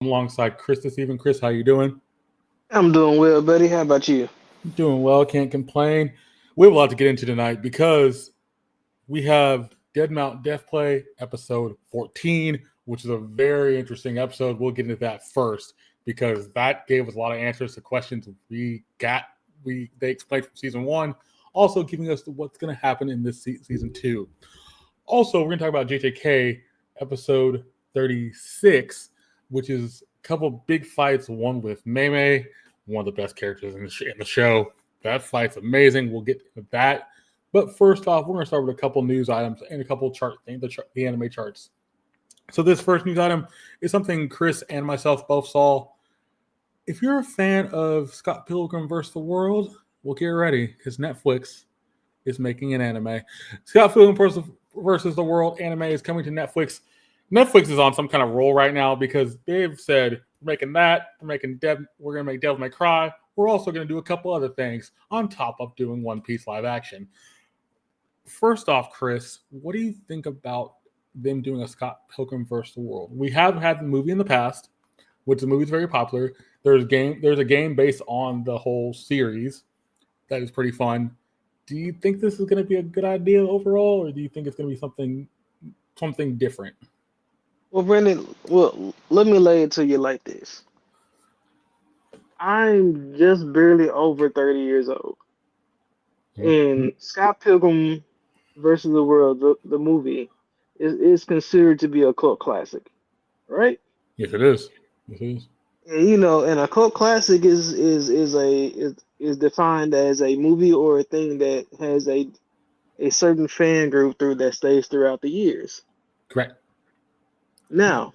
alongside Chris this evening. Chris, how you doing? I'm doing well, buddy. How about you? Doing well, can't complain. We have a lot to get into tonight because we have Dead Mount Death Play episode 14, which is a very interesting episode. We'll get into that first because that gave us a lot of answers to questions we got. They explained from season one, also giving us what's going to happen in this season two. Also, we're going to talk about JJK episode 36, which is a couple big fights. One with Mei, one of the best characters in the show. That fight's amazing. We'll get to that. But first off, we're going to start with a couple news items and a couple chart things, the anime charts. So this first news item is something Chris and myself both saw. If you're a fan of Scott Pilgrim vs. the World, well, get ready because Netflix is making an anime. Scott Pilgrim versus the World anime is coming to Netflix. Netflix is on some kind of roll right now because they've said we're making that, we're going to make Devil May Cry. We're also going to do a couple other things on top of doing One Piece live action. First off, Chris, what do you think about them doing a Scott Pilgrim vs. the World? We have had the movie in the past, which the movie is very popular. There's a game based on the whole series that is pretty fun. Do you think this is going to be a good idea overall, or do you think it's going to be something different? Well, Brandon, let me lay it to you like this. I'm just barely over 30 years old. And Scott Pilgrim versus the World, the movie, is considered to be a cult classic, right? Yes, it is. Yes, it is. And a cult classic is defined as a movie or a thing that has a certain fan group through that stays throughout the years. Correct. Now,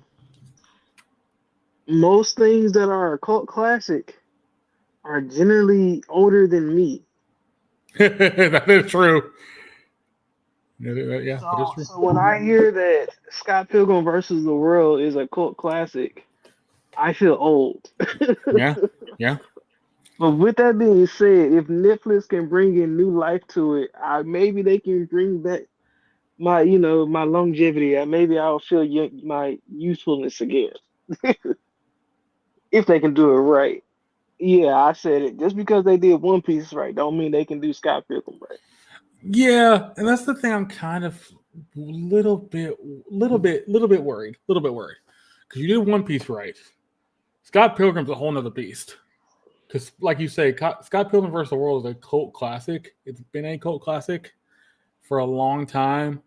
most things that are a cult classic are generally older than me. That is true. Yeah, that is true. So when I hear that Scott Pilgrim versus the World is a cult classic, I feel old. Yeah, yeah. But with that being said, if Netflix can bring in new life to it, maybe they can bring back my longevity. Maybe I'll feel my usefulness again if they can do it right. Yeah, I said it. Just because they did One Piece right, don't mean they can do Scott Pilgrim right. Yeah, and that's the thing. I'm kind of little bit worried. Because you did One Piece right. Scott Pilgrim's a whole nother beast. Because, like you say, Scott Pilgrim vs. the World is a cult classic. It's been a cult classic for a long time.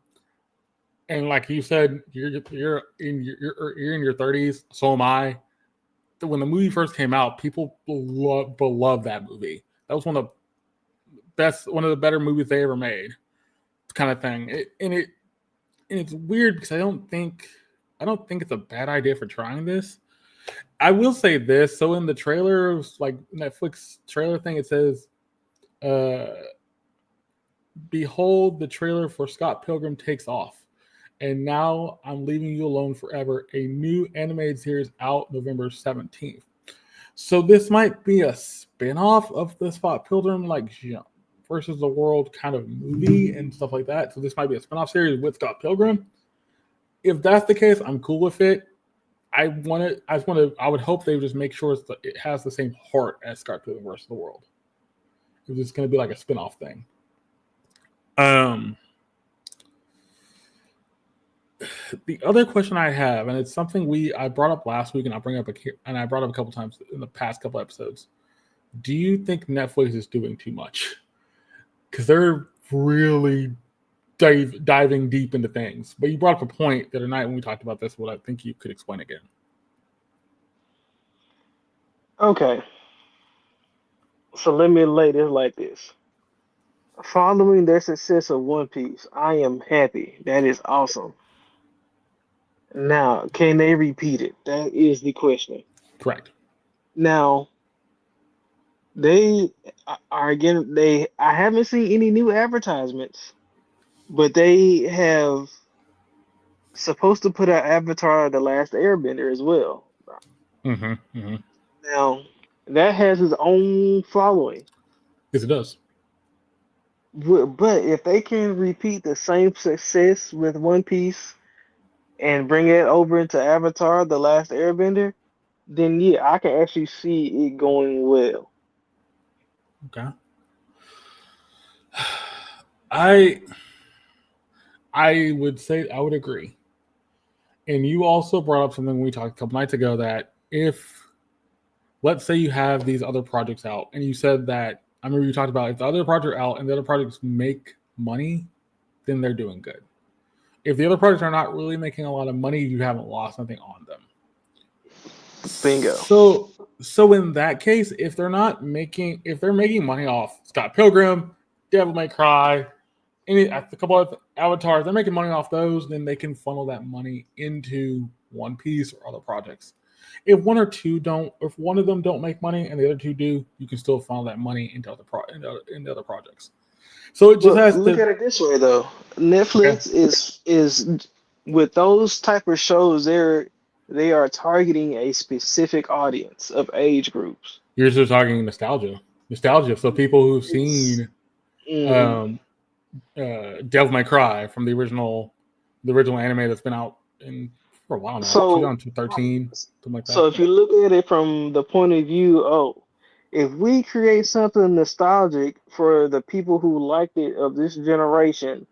And like you said, you're in your 30s. So am I. When the movie first came out, people loved that movie. That was one of the better movies they ever made, kind of thing. And it's weird because I don't think it's a bad idea for trying this. I will say this. So in the trailer, like Netflix trailer thing, it says, "Behold, the trailer for Scott Pilgrim takes off, and now I'm leaving you alone forever. A new animated series out November 17th." So this might be a spin-off of the Scott Pilgrim, versus the World kind of movie and stuff like that. So this might be a spin-off series with Scott Pilgrim. If that's the case, I'm cool with it. I would hope they would just make sure it has the same heart as Scott Pilgrim versus the World. If it's going to be like a spin-off thing. The other question I have, and it's something I brought up last week, and I brought up a couple times in the past couple episodes. Do you think Netflix is doing too much? Because they're really diving deep into things. But you brought up a point the other night when we talked about this. What I think you could explain again. Okay. So let me lay this like this. Following their success of One Piece, I am happy. That is awesome. Now, can they repeat it? That is the question. Correct. Now, they are again. I haven't seen any new advertisements, but they have supposed to put out Avatar: The Last Airbender as well. Mm-hmm. Mm-hmm. Now, that has its own following. Yes, it does. But if they can repeat the same success with One Piece and bring it over into Avatar: The Last Airbender, then yeah, I can actually see it going well. Okay. I I would say I would agree. And you also brought up something we talked a couple nights ago that if let's say you have these other projects out and you said that I remember you talked about if the other project are out and the other projects make money, then they're doing good. If the other projects are not really making a lot of money, you haven't lost nothing on them. Bingo. So in that case, if they're making money off Scott Pilgrim, Devil May Cry, a couple of avatars, they're making money off those, then they can funnel that money into One Piece or other projects. If one of them don't make money and the other two do, you can still funnel that money into other projects. So it just Well, has look to. at it this way though. Okay, Netflix is with those type of shows, they are targeting a specific audience of age groups. you're just talking nostalgia. So people who've It's seen mhm. um, Devil May Cry from the original anime that's been out in for a while now, So 2013, something like so that. if you look at it from the point of view, oh, if we create something nostalgic for the people who liked it of this generation,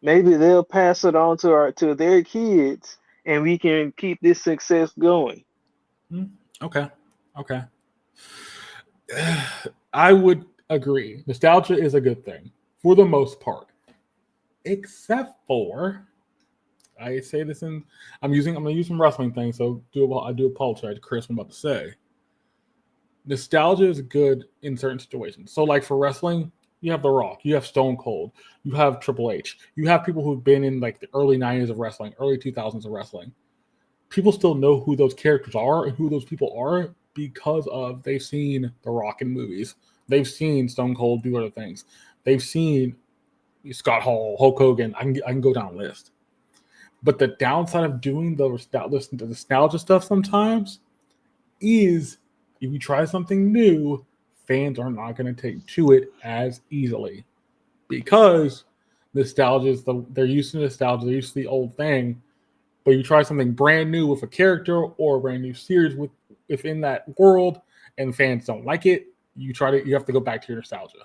maybe they'll pass it on to their kids, and we can keep this success going. Hmm, okay, okay. I would agree. Nostalgia is a good thing for the most part, except for I say this in I'm gonna use some wrestling things. So I do apologize to Chris. What I'm about to say. Nostalgia is good in certain situations. So like for wrestling, you have The Rock, you have Stone Cold, you have Triple H, you have people who've been in like the early '90s of wrestling, early 2000s of wrestling. People still know who those characters are and who those people are because of they've seen The Rock in movies. They've seen Stone Cold do other things. They've seen Scott Hall, Hulk Hogan. I can go down a list. But the downside of doing the nostalgia stuff sometimes is if you try something new, fans are not going to take to it as easily because they're used to nostalgia, they're used to the old thing, but you try something brand new with a character or a brand new series within that world, and fans don't like it. You have to go back to your nostalgia,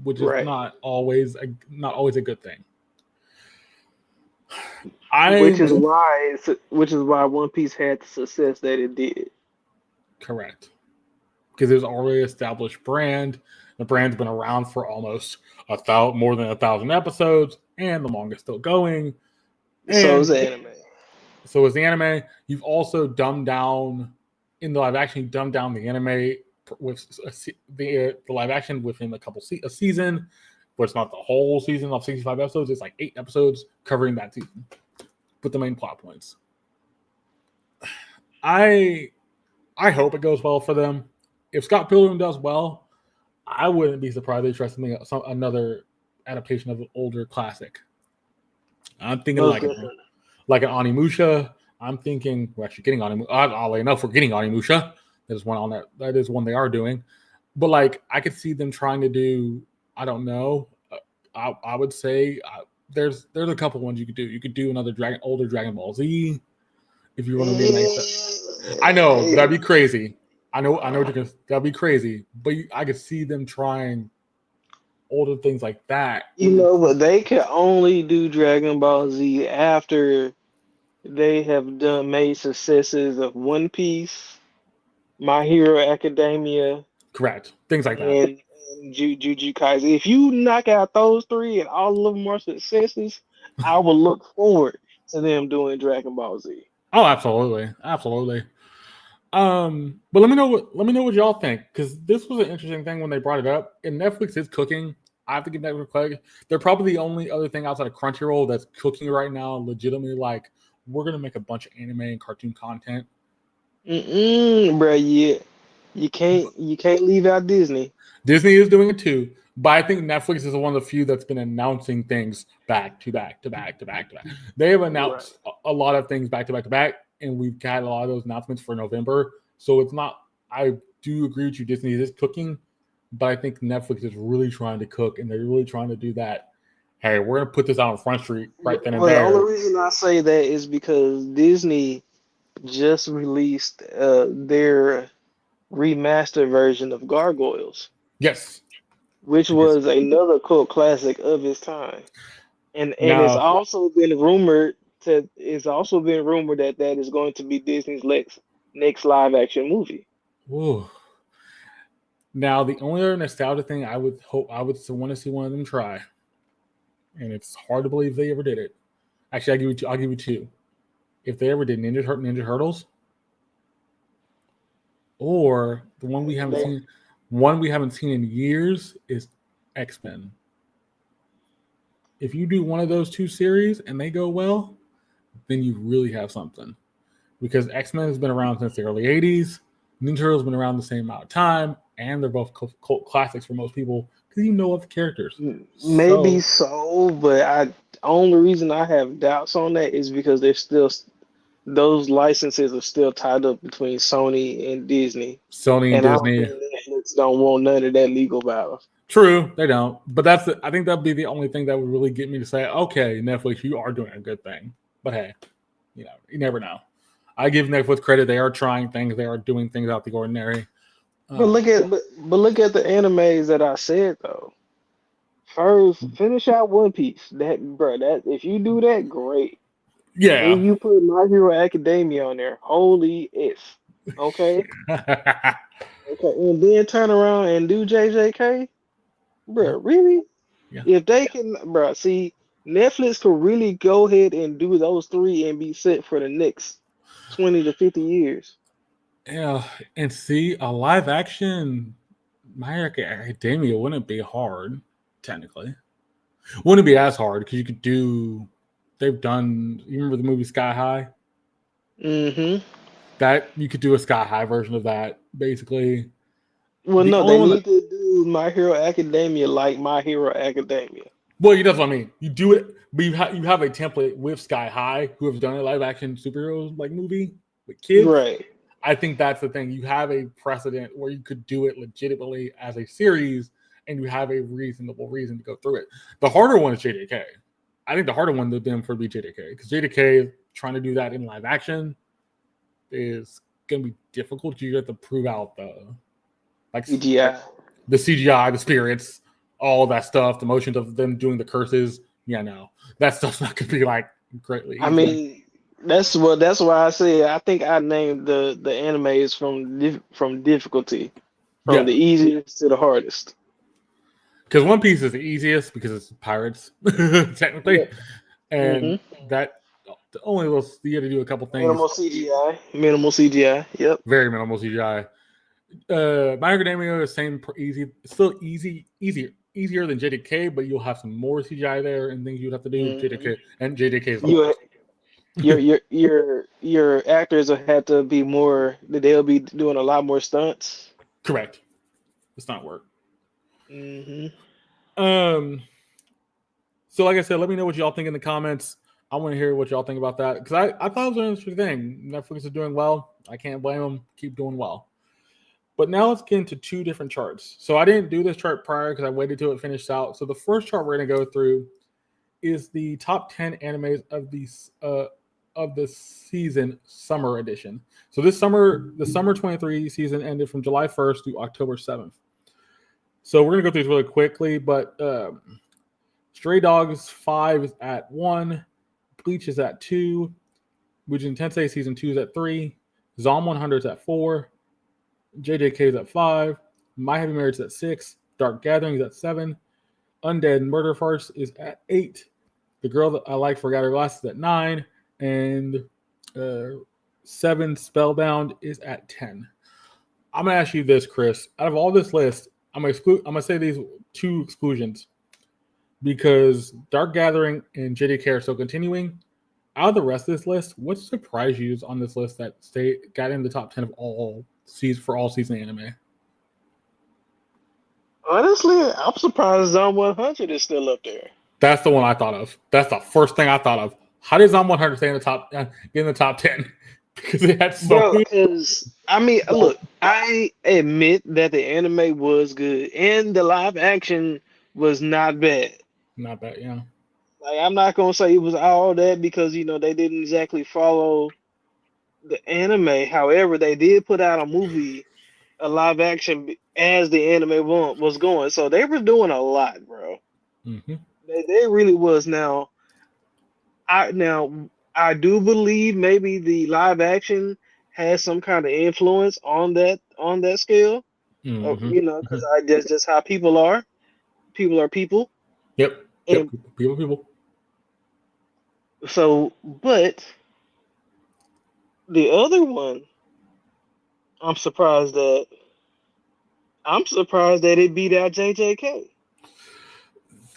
which is Right. not always a good thing. I Which is would why One Piece had the success that it did. correct because there's already established brand. The brand's been around for almost more than 1,000 episodes, and the manga's still going. So is And the anime. so is the anime. You've also dumbed down in the live action. You dumbed down the anime with the live action within a season, but it's not the whole season of 65 episodes. It's like 8 episodes covering that season with the main plot points. I I hope it goes well for them. If Scott Pilgrim does well, I wouldn't be surprised if they try another adaptation of an older classic. I'm thinking Most definitely. like an Onimusha. I'm thinking we're actually getting Onimusha. Oddly enough, we're getting Onimusha. That is one on that. That is one they are doing. But like, I could see them trying to do. I don't know. I would say there's a couple ones you could do. You could do another older Dragon Ball Z if you want to remake that. I know that'd be crazy. I know what you're gonna. That'd be crazy. But I could see them trying older things like that. You know, but they can only do Dragon Ball Z after they have done made successes of One Piece, My Hero Academia, Correct. Things like that. and, Jujutsu Kaisen. If you knock out those three and all of them are successes, I will look forward to them doing Dragon Ball Z. Oh, absolutely, absolutely. But let me know what y'all think because this was an interesting thing when they brought it up. And Netflix is cooking. I have to give Netflix credit. They're probably the only other thing outside of Crunchyroll that's cooking right now. Legitimately, like we're gonna make a bunch of anime and cartoon content. Bro, yeah, you can't leave out Disney. Disney is doing it too, but I think Netflix is one of the few that's been announcing things back to back to back to back to back. They have Right. announced a lot of things back to back to back, and we've got a lot of those announcements for November. So it's not. I do agree with you. Disney is cooking, but I think Netflix is really trying to cook, and they're really trying to do that. Hey, we're gonna put this out on Front Street right then and Well, the there. only reason I say that is because Disney, just released their remastered version of Gargoyles, Yes. which Yes. was another cult classic of its time. And Now, it's also been rumored that that is going to be Disney's next live action movie. ooh. Now the only other nostalgia thing I would hope I would want to see one of them try, and it's hard to believe they ever did it. Actually, I'll give you two. If they ever did Ninja Turtles, or the one we haven't seen in years is X-Men. If you do one of those two series and they go well, then you really have something. Because X-Men has been around since the early 80s, Ninja Turtles has been around the same amount of time, and they're both cult classics for most people because you know of the characters. Maybe So so, but I only reason I have doubts on that is because there's still those licenses are still tied up between Sony and Disney, Sony and and I don't Disney, think Netflix don't want none of that legal battle. true, they don't. But I think that'd be the only thing that would really get me to say, okay, Netflix, you are doing a good thing. But hey, you never know. I give Netflix credit; they are trying things, they are doing things out the ordinary. But Um, look at but look at the animes that I said though. First, finish out One Piece. That if you do that, great. yeah, Then you put My Hero Academia on there. Holy if. Okay? Okay. And then turn around and do JJK? yeah, Bro, really? yeah, If they can, bro, see, Netflix could really go ahead and do those three and be set for the next 20 to 50 years. yeah. And see, a live action My Hero Academia wouldn't be hard, technically. Wouldn't be as hard because you could do. They've done. You remember the movie Sky High? Mm-hmm. That you could do a Sky High version of that. Basically, Well, the no, only they one that need to do My Hero Academia like My Hero Academia. well, that's what I mean. You do it, but you have a template with Sky High who have done a live action superheroes like movie with kids. Right. I think that's the thing. You have a precedent where you could do it legitimately as a series, and you have a reasonable reason to go through it. The harder one is JDK. I think the harder one to them for be JDK because JDK trying to do that in live action is going to be difficult. You have to prove out like CGI. the CGI, the spirits, all that stuff, the motions of them doing the curses. Yeah, no, that stuff's not going to be like greatly I easy. mean, that's why I say I think I named the animes from difficulty, from the Yeah, easiest to the hardest. because One Piece is the easiest because it's pirates technically, Yep. and Mm-hmm. that the only little you got to do a couple things. Minimal CGI. Minimal CGI. Yep. Very minimal CGI. My Academia is same easy. It's still easier than JDK, but you'll have some more CGI there and things you'd have to do. Mm-hmm. JDK and JDK is the You hardest. your actors will have to be more. They'll be doing a lot more stunts. Correct. It's not work. Mm-hmm. Um. So, like I said, let me know what y'all think in the comments. I want to hear what y'all think about that because I thought it was an interesting thing. Netflix is doing well. I can't blame them. Keep doing well. But now let's get into two different charts. So I didn't do this chart prior because I waited till it finished out. So the first chart we're going to go through is the top 10 animes of the season summer edition. So this summer, the summer 23 season ended from July 1st to October 7th. So we're going to go through this really quickly, but Stray Dogs 5 is at 1, Bleach is at 2, Mugen Tensei season 2 is at 3, Zom 100 is at 4, JJK is at 5, My Heavy Marriage is at 6, Dark Gathering is at 7, Undead Murder Farce is at 8, The Girl That I Like Forgot Her Glasses at 9, and 7 Spellbound is at 10. I'm gonna ask you this, Chris. Out of all this list, I'm gonna say these two exclusions because Dark Gathering and JDK are still continuing. Out of the rest of this list, what surprised you on this list that got in the top 10 of all season anime? Honestly, I'm surprised Zone 100 is still up there. That's the one I thought of. That's the first thing I thought of. How did Zom 100 stay in the get in the top 10? Because it had so Bro, many. because I mean, look, I admit that the anime was good and the live action was not bad. Not bad, yeah. Like, I'm not gonna say it was all that because they didn't exactly follow. the anime. However, they did put out a movie, a live action as the anime was going. So they were doing a lot, bro. Mm-hmm. They really was. Now I do believe maybe the live action has some kind of influence on that scale. Mm-hmm. Mm-hmm. Because I that's just how people are. People are people, Yep. Yep. and People. but the other one, I'm surprised that it beat out JJK.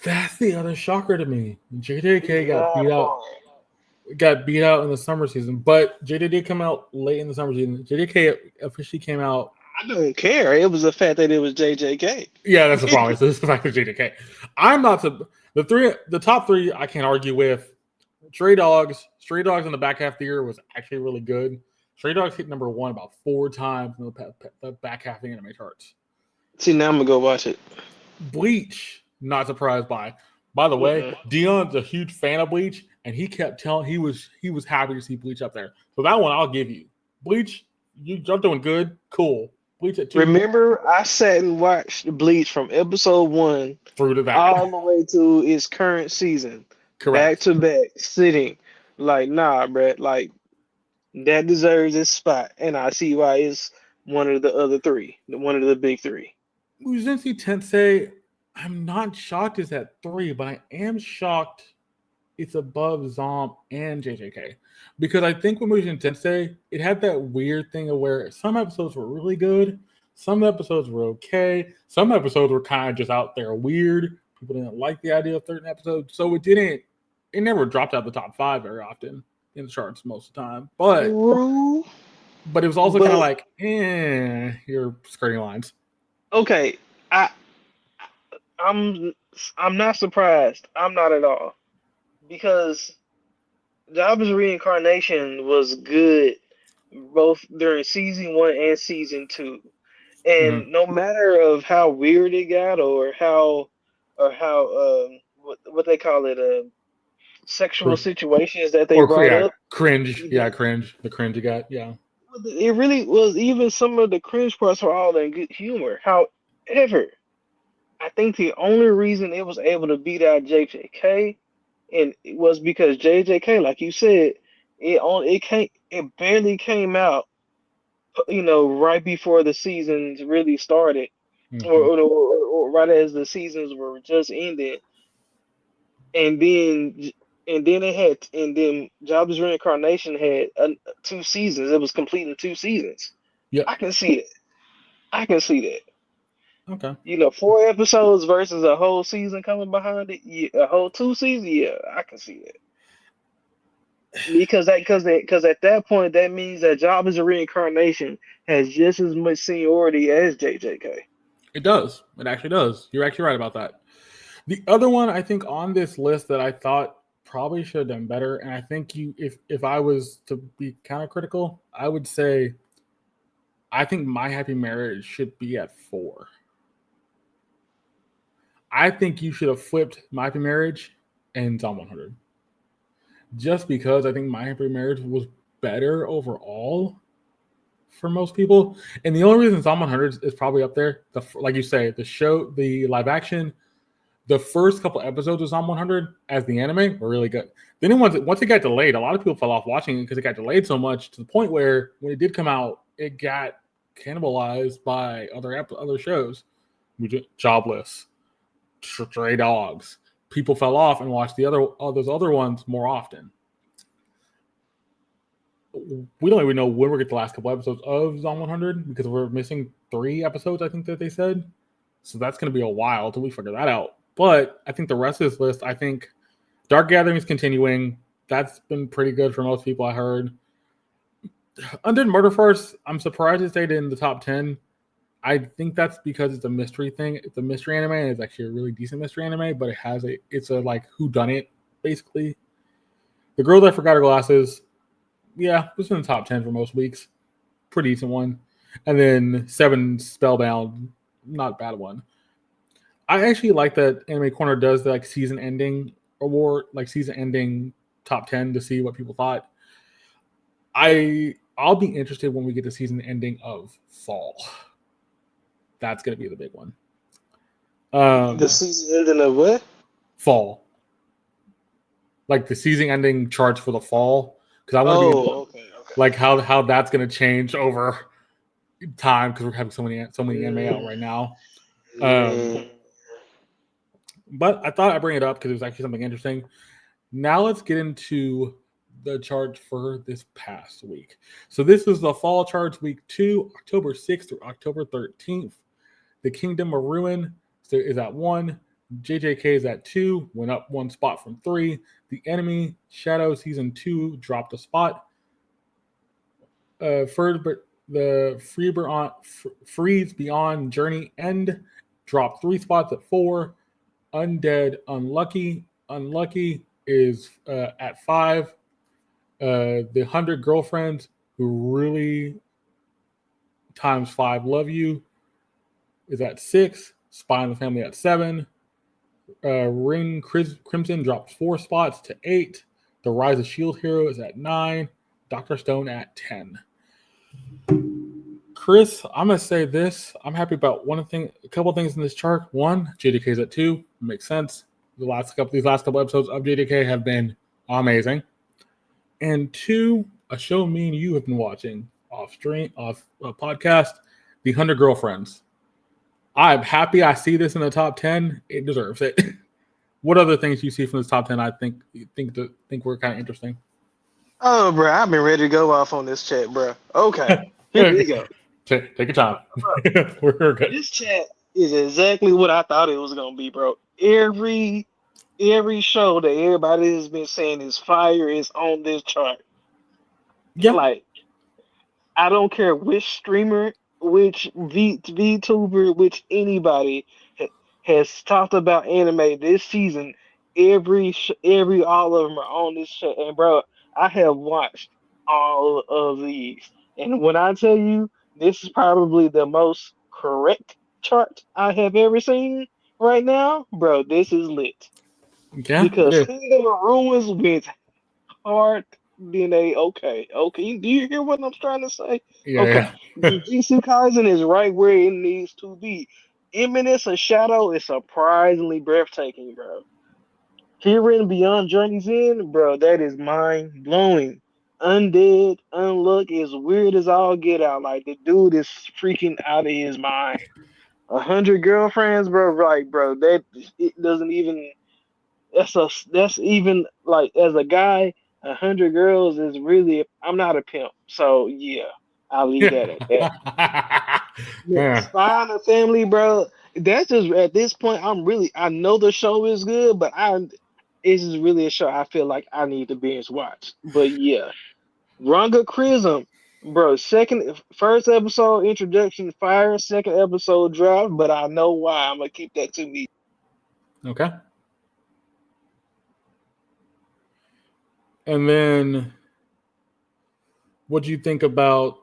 That's the other shocker to me. JJK That part. got beat out in the summer season, but JJ did come out late in the summer season. JJK officially came out. I don't care. It was the fact that it was JJK. Yeah, that's the problem. It's the fact that JJK. I'm not the top three. I can't argue with. Stray Dogs. Stray Dogs in the back half of the year was actually really good. Stray Dogs hit number one about 4 times in the back half of the anime charts. See, now I'm gonna go watch it. Bleach, not surprised by. By the way, Mm-mm. Dion's a huge fan of Bleach, and he kept telling he was happy to see Bleach up there. So that one I'll give you. Bleach, you're doing good. Cool. Bleach at 2 Remember, I sat and watched Bleach from episode 1 through to that. all the way to its current season, back Correct. to back, sitting. Like, nah, bruh. Like, that deserves its spot, and I see why it's one of the other three, one of the big three. Uzinshi Tensei, I'm not shocked it's at 3, but I am shocked it's above Zomp and JJK. Because I think when Mugen Tensei, it had that weird thing of where some episodes were really good, some episodes were okay, some episodes were kind of just out there weird. People didn't like the idea of certain episodes, so it never dropped out the top 5 very often in the charts most of the time. True, But it was also kind of but like, you're skirting lines. okay, I I'm I'm not surprised. I'm not at all because Jabba's reincarnation was good both during season 1 and season 2. Mm-hmm. And no matter of how weird it got or how what they call it sexual situations that they brought Yeah, up, cringe. Yeah, that cringe. The cringe you got. Yeah. it really was, even some of the cringe parts were all in good humor. However, I think the only reason it was able to beat out JJK and it was because JJK, like you said, it barely came out, right before the seasons really started, Mm-hmm. or right as the seasons were just ended, and then and then Jobs Reincarnation had 2 seasons. It was completing 2 seasons. Yep. I can see it. I can see that. Okay. 4 episodes versus a whole season coming behind it. Yeah, a whole 2 seasons. Yeah, I can see that. Because at that point that means that Job as a Reincarnation has just as much seniority as JJK. It does. It actually does. You're actually right about that. The other one I think on this list that I thought probably should have done better, and I think if I was to be kind of critical, I would say I think My Happy Marriage should be at 4. I think you should have flipped My Happy Marriage and Zom 100. Just because I think My Happy Marriage was better overall for most people. And the only reason Zom 100 is probably up there, like you say, the live action, the first couple episodes of Zom 100 as the anime were really good. Then once it got delayed, a lot of people fell off watching it because it got delayed so much to the point where when it did come out, it got cannibalized by other shows. Jobless, Stray Dogs. People fell off and watched those other ones more often. We don't even know when we're get the last couple episodes of Zom 100 because we're missing 3 episodes, I think that they said. So that's going to be a while till we figure that out. But I think the rest of this list, I think Dark Gathering is continuing. That's been pretty good for most people, I heard. Undead Murder Farce, I'm surprised it stayed in the top 10. I think that's because it's a mystery thing. It's a mystery anime, and it's actually a really decent mystery anime, but it's a like whodunit, basically. The Girl That Forgot Her Glasses, yeah, it's in the top 10 for most weeks. Pretty decent one. And then 7 Spellbound, not a bad one. I actually like that Anime Corner does the season ending award, season ending top 10 to see what people thought. I I'll be interested when we get the season ending of Fall. That's going to be the big one. The season ending of what? Fall. Like the season ending charts for the fall. Because I want to be Okay. like how that's going to change over time because we're having so many anime out right now. But I thought I'd bring it up because it was actually something interesting. Now let's get into the charts for this past week. So this is the fall charts week 2, October 6th through October 13th. The Kingdom of Ruin is at 1. JJK is at 2, went up 1 spot from 3. The Enemy Shadow Season 2 dropped a spot. The Freeze Beyond Journey End dropped 3 spots at 4. Undead Unlucky is at 5. The 100 Girlfriends Who Really times 5 Love You is at 6. Spy in the Family at 7. Ring Crimson drops 4 spots to 8. The Rise of Shield Hero is at 9. Dr. Stone at 10. Chris, I'm gonna say this. I'm happy about a couple things in this chart. 1, JDK is at 2. Makes sense. These last couple episodes of JDK have been amazing. And 2, a show me and you have been watching off podcast, The 100 Girlfriends. I'm happy I see this in the top 10. It deserves it. What other things you see from this top 10 I think were kind of interesting? Oh, bro, I've been ready to go off on this chat, bro. Okay, here we go. Take your time. We're good. This chat is exactly what I thought it was gonna be, bro. Every show that everybody has been saying is fire is on this chart. Yeah. Like, I don't care which streamer, which VTuber, which anybody has talked about anime this season. Every all of them are on this shit. And bro, I have watched all of these, and when I tell you this is probably the most correct chart I have ever seen right now, bro, this is lit. Yeah, Because Kingdom of Ruins went hard. Then okay. Do you hear what I'm trying to say? Okay. Yeah. Jujutsu Kaisen is right where it needs to be. Eminence of Shadow is surprisingly breathtaking, bro. Hearing Beyond Journey's End, bro, that is mind blowing. Undead Unluck is weird as all get out. Like the dude is freaking out of his mind. 100 Girlfriends, bro. Like, bro, that it doesn't even. That's even like as a guy, 100 girls is really. I'm not a pimp, so yeah, I'll leave that at that. Yeah. Spy on the Family, bro. That's just at this point. I know the show is good, but it's just really a show I feel like I need to binge watch. But yeah, Ranga Chrism, bro. First episode introduction fire, second episode drop, but I know why. I'm gonna keep that to me. Okay. And then, what do you think about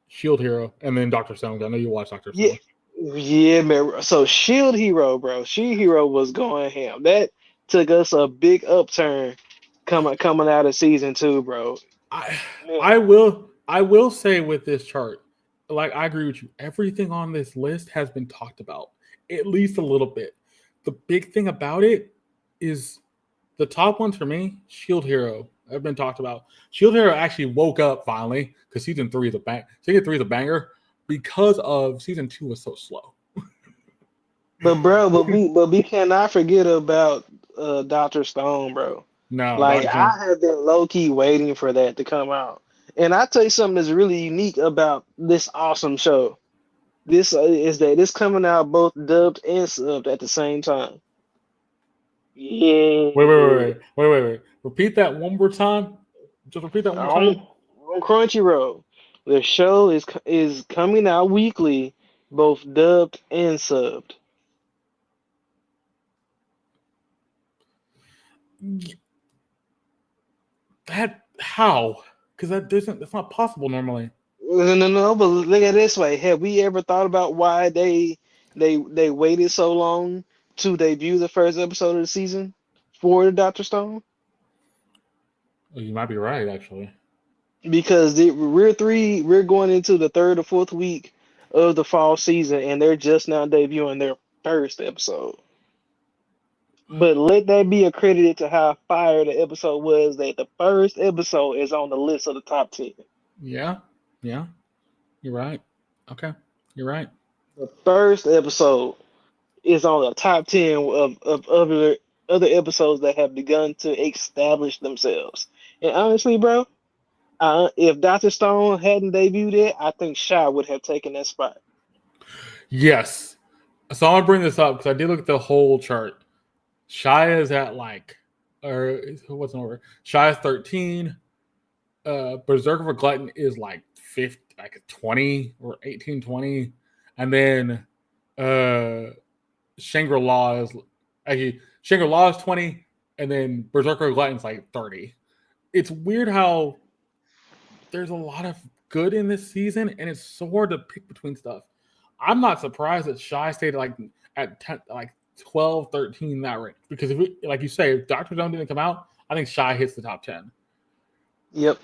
Shield Hero and then Dr. Stone? I know you watched Dr. Stone. Yeah, man. So Shield Hero, bro. Shield Hero was going ham. That took us a big upturn coming out of season 2, bro. I will say with this chart, like I agree with you. Everything on this list has been talked about at least a little bit. The big thing about it is the top ones for me, Shield Hero, have been talked about. Shield Hero actually woke up finally because season 3 is a bang. Season 3 is a banger because of season 2 was so slow. But bro, we cannot forget about Dr. Stone, bro. No, Like Dr. I have been low key waiting for that to come out. And I tell you something that's really unique about this awesome show. This is that it's coming out both dubbed and subbed at the same time. Yeah. Wait. Repeat that one more time. Just repeat that one more time. On Crunchyroll, the show is coming out weekly, both dubbed and subbed. That how? Because that's not possible normally. No, but look at it this way. Have we ever thought about why they waited so long to debut the first episode of the season for Dr. Stone? Oh, you might be right, actually. because we're going into the third or fourth week of the fall season, and they're just now debuting their first episode. But let that be accredited to how fire the episode was. That the first episode is on the list of the top 10. Yeah, yeah, you're right. Okay, you're right. The first episode is on the top 10 of other episodes that have begun to establish themselves. And honestly, bro, if Dr. Stone hadn't debuted it, I think Shy would have taken that spot. Yes. So I'm gonna bring this up because I did look at the whole chart. Shy is at like, or what's in order? Shy is 13. Berserker for Glutton is like 50, like 20 or 18, 20. And then Shangri-La is actually Shangri-La is 20, and then Berserker Glutton's like 30. It's weird how there's a lot of good in this season, and it's so hard to pick between stuff. I'm not surprised that Shy stayed like at 10, like 12, 13, that range. Because if we, like you say, if Dr. Stone didn't come out, I think Shy hits the top 10. Yep.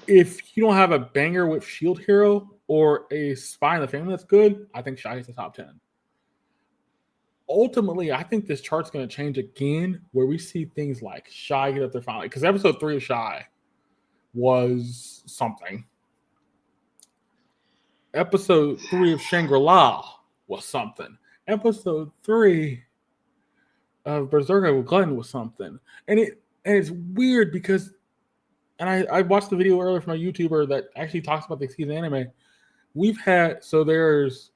If you don't have a banger with Shield Hero or a Spy in the Family that's good, I think Shy hits the top 10. Ultimately, I think this chart's going to change again, where we see things like Shy get up there finally. Because episode 3 of Shy was something. Episode 3 of Shangri-La was something. Episode 3 of Berserker with Glutton was something. And it's weird because, and I watched the video earlier from a YouTuber that actually talks about the season anime. We've had, so there's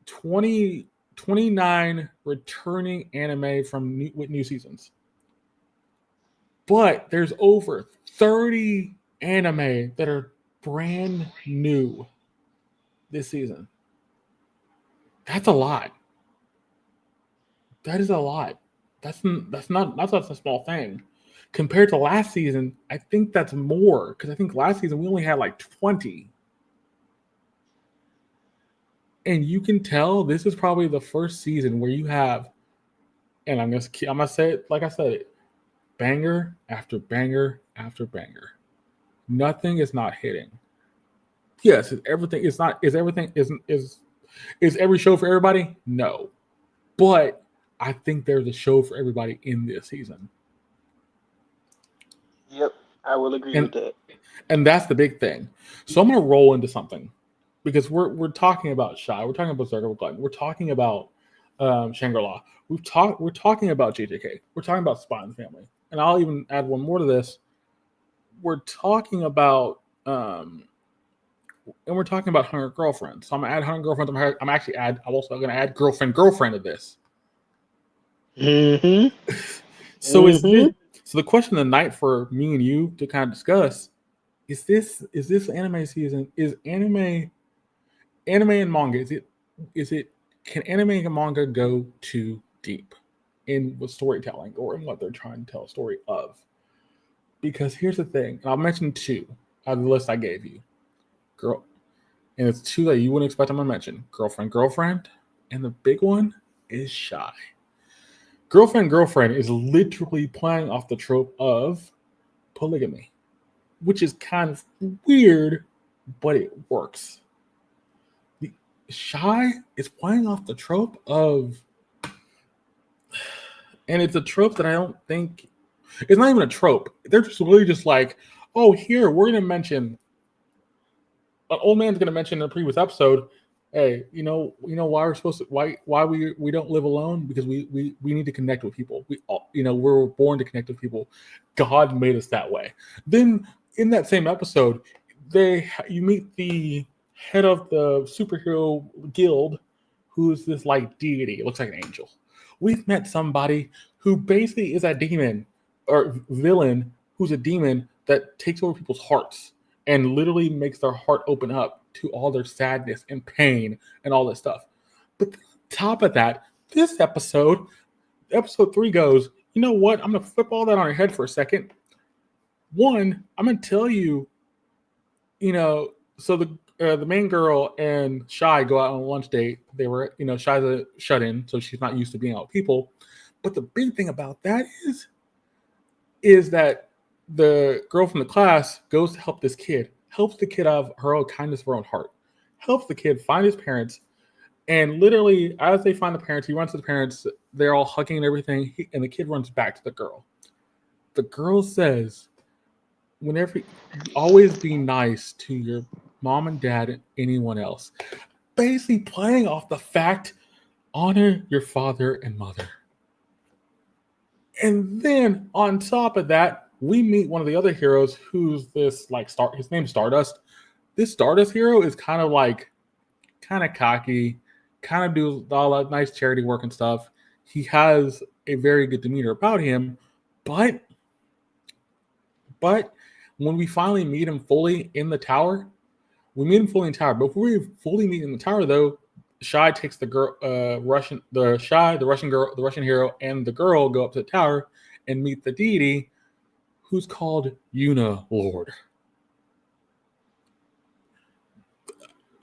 29 returning anime from with new seasons. But there's over 30 anime that are brand new this season. That's a lot. That is a lot. That's not a small thing. Compared to last season, I think that's more, because I think last season we only had like 20. And you can tell this is probably the first season where you have, and I'm gonna say it like I said it, banger after banger after banger. Nothing is not hitting. Yes, everything is not. Is everything is every show for everybody? No, but I think there's a show for everybody in this season. Yep. I will agree with And that. and that's the big thing. So I'm gonna roll into something because we're talking about Shy, we're talking about Berserker Glutton, we're talking about Shangri-La, we're talking about JJK, we're talking about Spy in the Family, and I'll even add one more to this. We're talking about and we're talking about Hunger Girlfriend. So I'm gonna add Hunger Girlfriend. I'm also gonna add Girlfriend to this. Mm-hmm. So is Mm-hmm. this, so the question of the night for me and you to kind of discuss is this anime season, is anime and manga, is it can anime and manga go too deep in the storytelling or in what they're trying to tell a story of? Because here's the thing, and I'll mention two out of the list I gave you. Girl, and it's two that you wouldn't expect I'm gonna mention. Girlfriend, and the big one is Shy. Girlfriend is literally playing off the trope of polygamy, which is kind of weird, but it works. The Shy is playing off the trope of, and it's a trope that I don't think, it's not even a trope. They're just really just like, oh, here we're gonna mention, an old man's gonna mention in a previous episode, hey, why we're supposed to, why we don't live alone, because we need to connect with people. We all, we're born to connect with people. God made us that way. Then in that same episode, you meet the head of the superhero guild, who's this like deity. It looks like an angel. We've met somebody who basically is a demon or villain, who's a demon that takes over people's hearts and literally makes their heart open up to all their sadness and pain and all this stuff. But on top of that, this episode 3 goes, you know what? I'm going to flip all that on your head for a second. One, I'm going to tell you, so the main girl and Shy go out on a lunch date. They were, Shy's a shut-in, so she's not used to being out with people. But the big thing about that is that the girl from the class goes to help this kid, helps the kid out of her own kindness of her own heart, helps the kid find his parents, and literally, as they find the parents, he runs to the parents. They're all hugging and everything, and the kid runs back to the girl. The girl says, "Whenever, always be nice to your mom and dad and anyone else." Basically, playing off the fact, honor your father and mother. And then on top of that, we meet one of the other heroes, who's this like star. His name's Stardust. This Stardust hero is kind of like, kind of cocky, kind of do all that nice charity work and stuff. He has a very good demeanor about him, but when we finally meet him fully in the tower, we meet him fully in the tower. Before we fully meet in the tower, though, Shy takes the girl, the Russian girl, the Russian hero, and the girl go up to the tower and meet the deity, who's called Una Lord.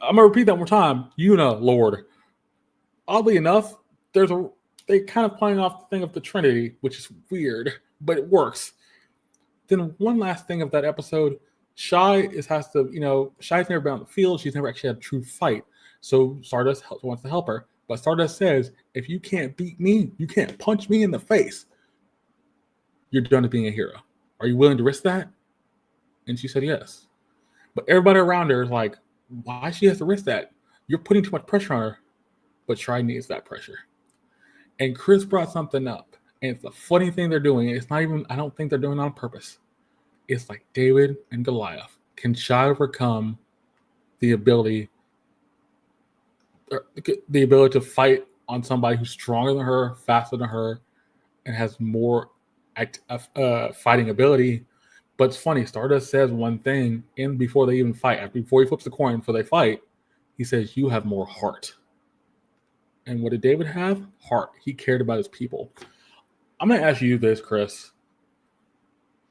I'm gonna repeat that one more time. Una Lord. Oddly enough, they kind of playing off the thing of the Trinity, which is weird, but it works. Then one last thing of that episode, Shy's never been on the field. She's never actually had a true fight. So Stardust wants to help her. But Stardust says, if you can't beat me, you can't punch me in the face, you're done being a hero. Are you willing to risk that? And she said yes. But everybody around her is like, why she has to risk that? You're putting too much pressure on her. But Shy needs that pressure. And Chris brought something up. And it's the funny thing they're doing. It's not even, I don't think they're doing it on purpose. It's like David and Goliath. Can Shy overcome the ability to fight on somebody who's stronger than her, faster than her, and has more fighting ability? But it's funny, Stardust says one thing before they even fight. Before he flips the coin before they fight, he says, you have more heart. And what did David have? Heart. He cared about his people. I'm going to ask you this, Chris.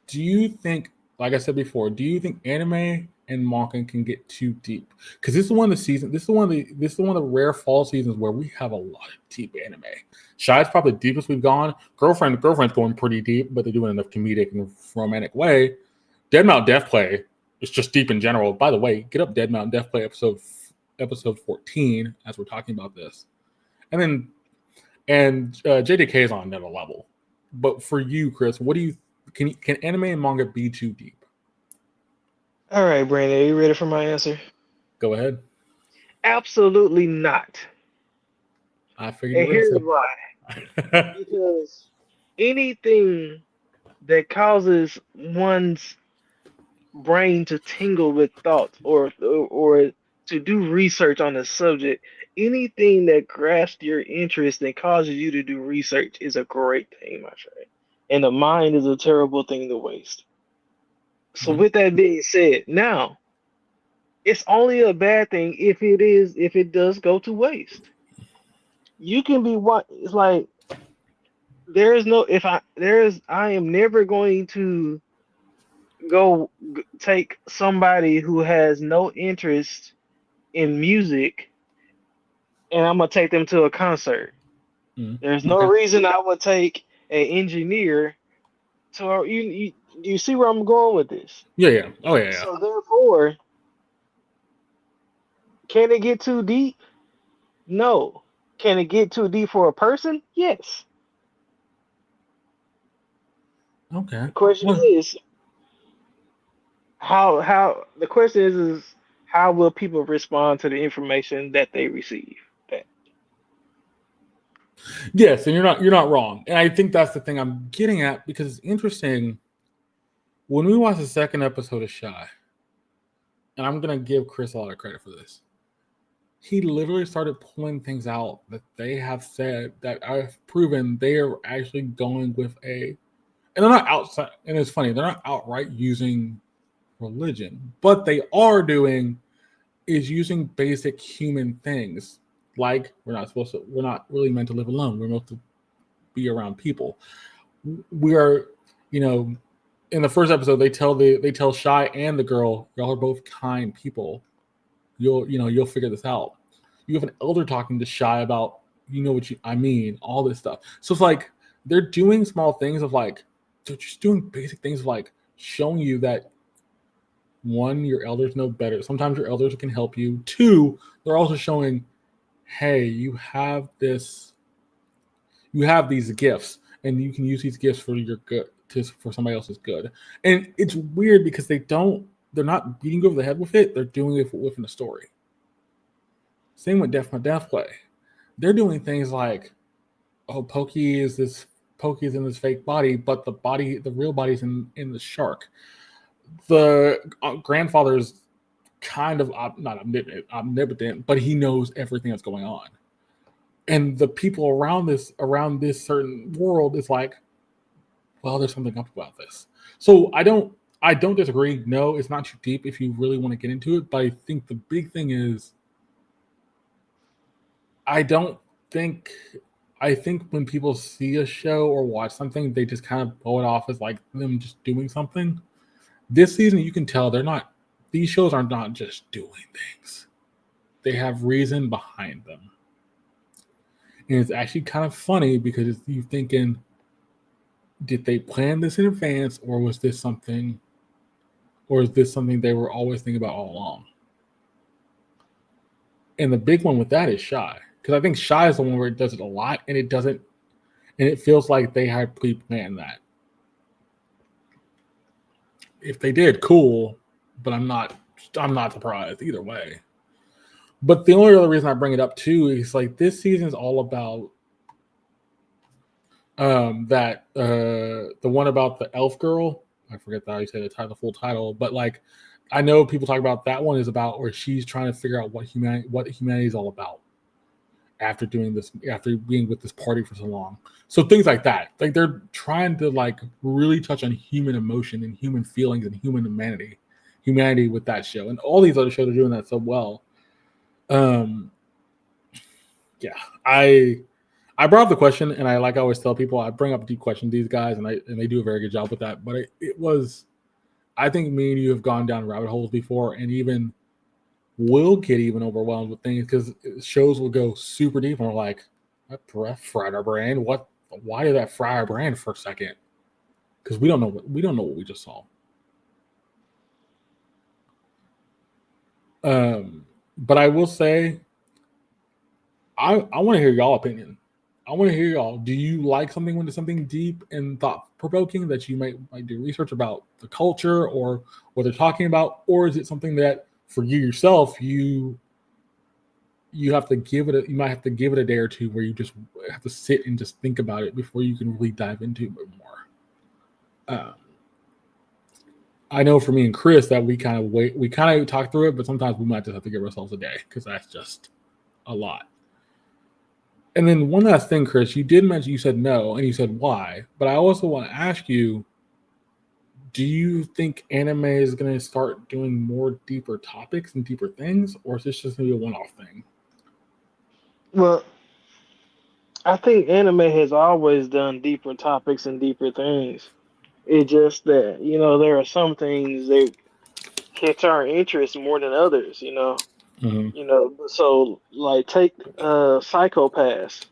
Do you think, like I said before, do you think anime and manga can get too deep? Because this is one of the seasons. This is one of the rare fall seasons where we have a lot of deep anime. Shy's probably the deepest we've gone. Girlfriend's going pretty deep, but they're doing it in a comedic and romantic way. Dead Mount Death Play is just deep in general. By the way, get up Dead Mount Death Play episode 14 as we're talking about this, and JJK is on another level. But for you, Chris, what do you can anime and manga be too deep? All right, Brandon, are you ready for my answer? Go ahead. Absolutely not. I figured And you would here's have why. Because anything that causes one's brain to tingle with thoughts or to do research on a subject, anything that grasps your interest and causes you to do research is a great thing, my friend. And the mind is a terrible thing to waste. So with that being said, now it's only a bad thing if it does go to waste. You can be what it's like there is no if I am never going to take somebody who has no interest in music and I'm gonna take them to a concert. There's no reason I would take an engineer to you see where I'm going with this. Yeah. Oh yeah. So therefore, can it get too deep? No. Can it get too deep for a person? Yes. Okay. The question is how will people respond to the information that they receive? Yes, and you're not wrong. And I think that's the thing I'm getting at, because it's interesting. When we watch the second episode of Shy, and I'm gonna give Chris a lot of credit for this, he literally started pulling things out that they have said that I've proven they are actually going with and they're not outside, and it's funny, they're not outright using religion, but they are doing is using basic human things, like we're not really meant to live alone. We're meant to be around people. We are, in the first episode, they tell Shy and the girl, y'all are both kind people. You'll figure this out. You have an elder talking to Shy about, I mean, all this stuff. So it's like they're doing small things of like, they're just doing basic things of like, showing you that one, your elders know better. Sometimes your elders can help you. Two, they're also showing, hey, you have these gifts, and you can use these gifts for your good, for somebody else's good. And it's weird because they're not beating you over the head with it. They're doing it within the story. Same with Death Play. They're doing things like, oh, Pokey is in this fake body, but the real body's in the shark. The grandfather's kind of not omnipotent, but he knows everything that's going on. And the people around this certain world is like, well, there's something up about this. So I don't disagree. No, it's not too deep if you really want to get into it. But I think the big thing is, I think when people see a show or watch something, they just kind of blow it off as like them just doing something. This season, you can tell these shows are not just doing things. They have reason behind them. And it's actually kind of funny because you're thinking, did they plan this in advance, or is this something they were always thinking about all along? And the big one with that is Shy. Because I think Shy is the one where it does it a lot, and it feels like they had pre-planned that. If they did, cool, but I'm not surprised either way. But the only other reason I bring it up too is like this season is all about the one about the elf girl. I forget how you say the full title, but like I know people talk about that one is about where she's trying to figure out what humanity is all about after being with this party for so long. So things like that, like they're trying to like really touch on human emotion and human feelings and human humanity with that show, and all these other shows are doing that so well. Yeah, I brought up the question, and I always tell people, I bring up deep questions to these guys, and they do a very good job with that. But I think me and you have gone down rabbit holes before, and even will get even overwhelmed with things because shows will go super deep, and we're like, that fried our brain. Why did that fry our brain for a second? Because we don't know what we just saw. But I will say, I want to hear y'all opinion. I want to hear y'all. Do you like something when it's something deep and thought-provoking that you might do research about the culture or what they're talking about? Or is it something that for you yourself, you have to give it you might have to give it a day or two where you just have to sit and just think about it before you can really dive into it more? I know for me and Chris that we kind of talk through it, but sometimes we might just have to give ourselves a day because that's just a lot. And then one last thing, Chris, you did mention, you said no, and you said why, but I also want to ask you, do you think anime is going to start doing more deeper topics and deeper things, or is this just going to be a one-off thing? Well, I think anime has always done deeper topics and deeper things. It's just that, there are some things that catch our interest more than others, Mm-hmm. So like take Psychopaths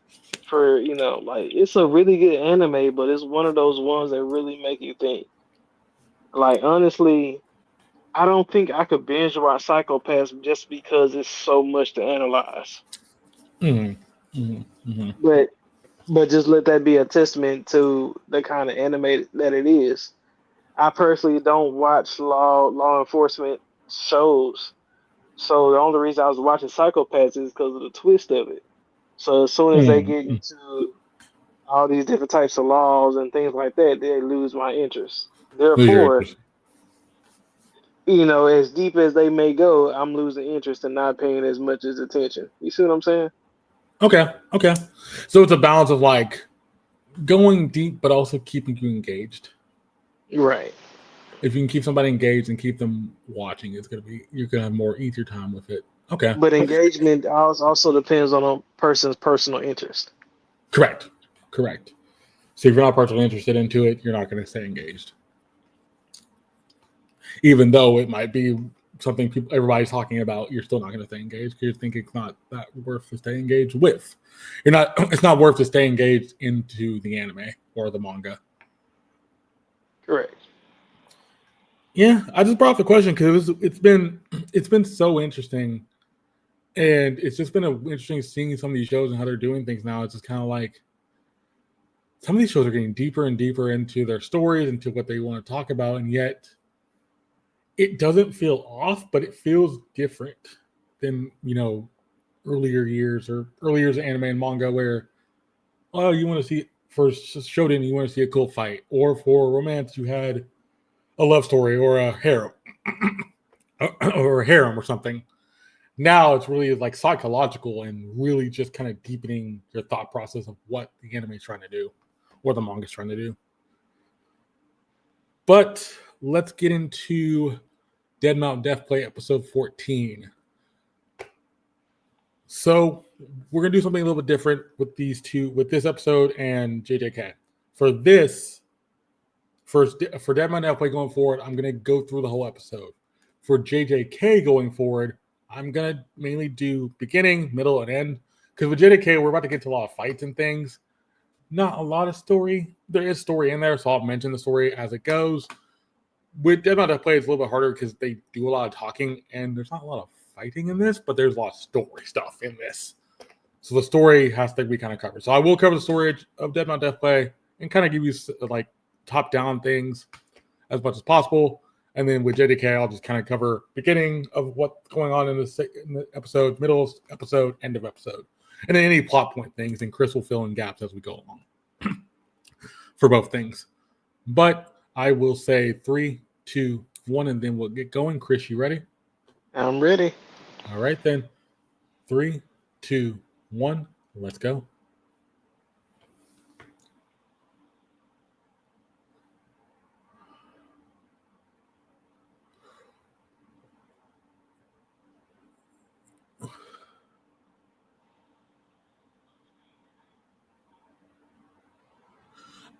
for, like it's a really good anime, but it's one of those ones that really make you think. Like honestly, I don't think I could binge watch Psychopaths just because it's so much to analyze. Mm-hmm. Mm-hmm. Mm-hmm. But just let that be a testament to the kind of anime that it is. I personally don't watch law enforcement shows. So the only reason I was watching Psychopaths is because of the twist of it. So as soon as they get Mm-hmm. into all these different types of laws and things like that, they lose my interest. Lose your Therefore, interest. as deep as they may go, I'm losing interest and not paying as much as attention. You see what I'm saying? Okay. So it's a balance of like going deep, but also keeping you engaged. Right. If you can keep somebody engaged and keep them watching, you're gonna have more easier time with it. Okay. But engagement also depends on a person's personal interest. Correct. So if you're not personally interested into it, you're not going to stay engaged. Even though it might be something everybody's talking about, you're still not going to stay engaged because you think it's not that worth to stay engaged with. It's not worth to stay engaged into the anime or the manga. Correct. Yeah, I just brought up the question because it's been so interesting, and it's just been interesting seeing some of these shows and how they're doing things now. It's just kind of like some of these shows are getting deeper and deeper into their stories, into what they want to talk about, and yet it doesn't feel off, but it feels different than earlier years of anime and manga where you want to see for shonen you want to see a cool fight, or for romance you had a love story or a harem or a harem or something. Now it's really like psychological and really just kind of deepening your thought process of what the anime is trying to do or the manga is trying to do. But let's get into Dead Mountain Death Play episode 14. So we're gonna do something a little bit different with with this episode and JJK. For this, for Dead Mountain Death Play going forward, I'm gonna go through the whole episode. For JJK going forward, I'm gonna mainly do beginning, middle, and end. Because with JJK, we're about to get to a lot of fights and things. Not a lot of story. There is story in there, so I'll mention the story as it goes. With Dead Mountain Death Play, it's a little bit harder because they do a lot of talking, and there's not a lot of fighting in this, but there's a lot of story stuff in this. So the story has to be kind of covered. So I will cover the story of Dead Mountain Death Play and kind of give you like top down things as much as possible. And then with JDK, I'll just kind of cover beginning of what's going on in the episode, middle episode, end of episode, and then any plot point things. And Chris will fill in gaps as we go along for both things. But I will say 3, 2, 1, and then we'll get going. Chris, you ready? I'm ready. All right then. 3, 2, 1. Let's go.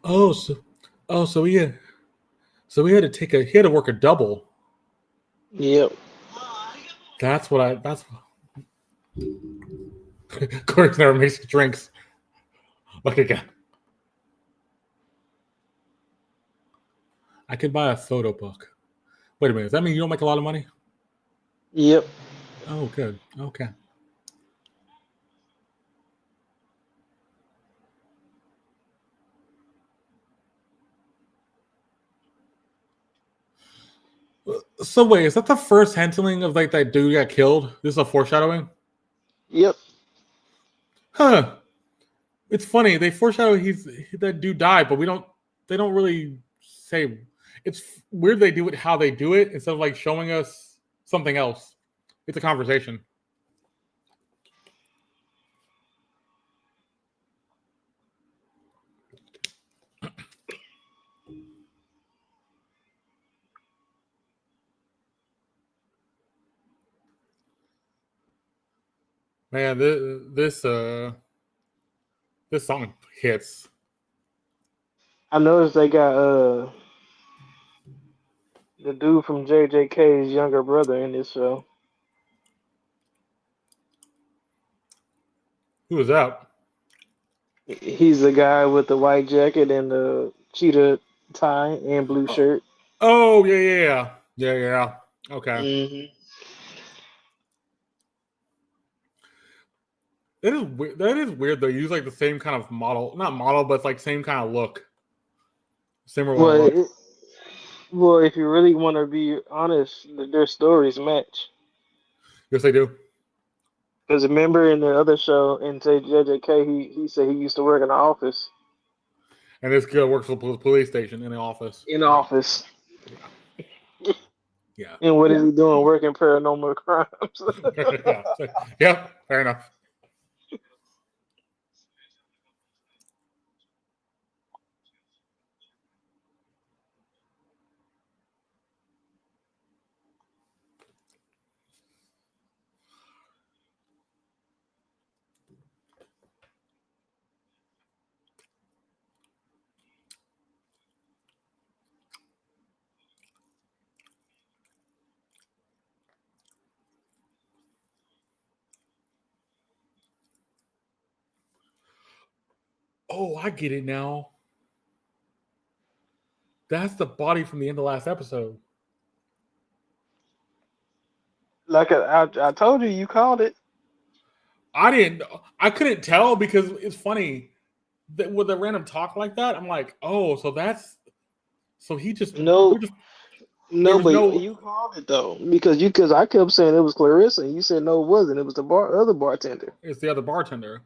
Oh, so he had to he had to work a double. Yep. That's Corey's never makes drinks. Look again. I could buy a photo book. Wait a minute. Does that mean you don't make a lot of money? Yep. Oh, good. Okay. So wait, is that the first handling of like that dude got killed? This is a foreshadowing? Yep. Huh. It's funny. They foreshadow that dude died, but they don't really say. It's weird they do it how they do it instead of like showing us something else. It's a conversation. Man, this song hits. I noticed they got the dude from JJK's younger brother in this show. Who was that? He's the guy with the white jacket and the cheetah tie and blue shirt. Oh yeah. Okay, Hmm. that is weird. That is weird though. You use like the same kind of model, not model, but it's like same kind of look, similar one Well, look. well, if you really want to be honest, their stories match. Yes, they do. Because remember in the other show in JJK, he said he used to work in the office. And this girl works for the police station in the office. In the office. Yeah, yeah, And what is he doing? Working paranormal crimes. yeah. Yep, fair enough. Oh, I get it now. That's the body from the end of last episode. Like I told you, you called it. I couldn't tell because it's funny that with a random talk like that, I'm like, oh, so he just, No, we're just, there no, was but no, you called it though because I kept saying it was Clarissa, and you said no, it wasn't. It was the other bartender. it's the other bartender.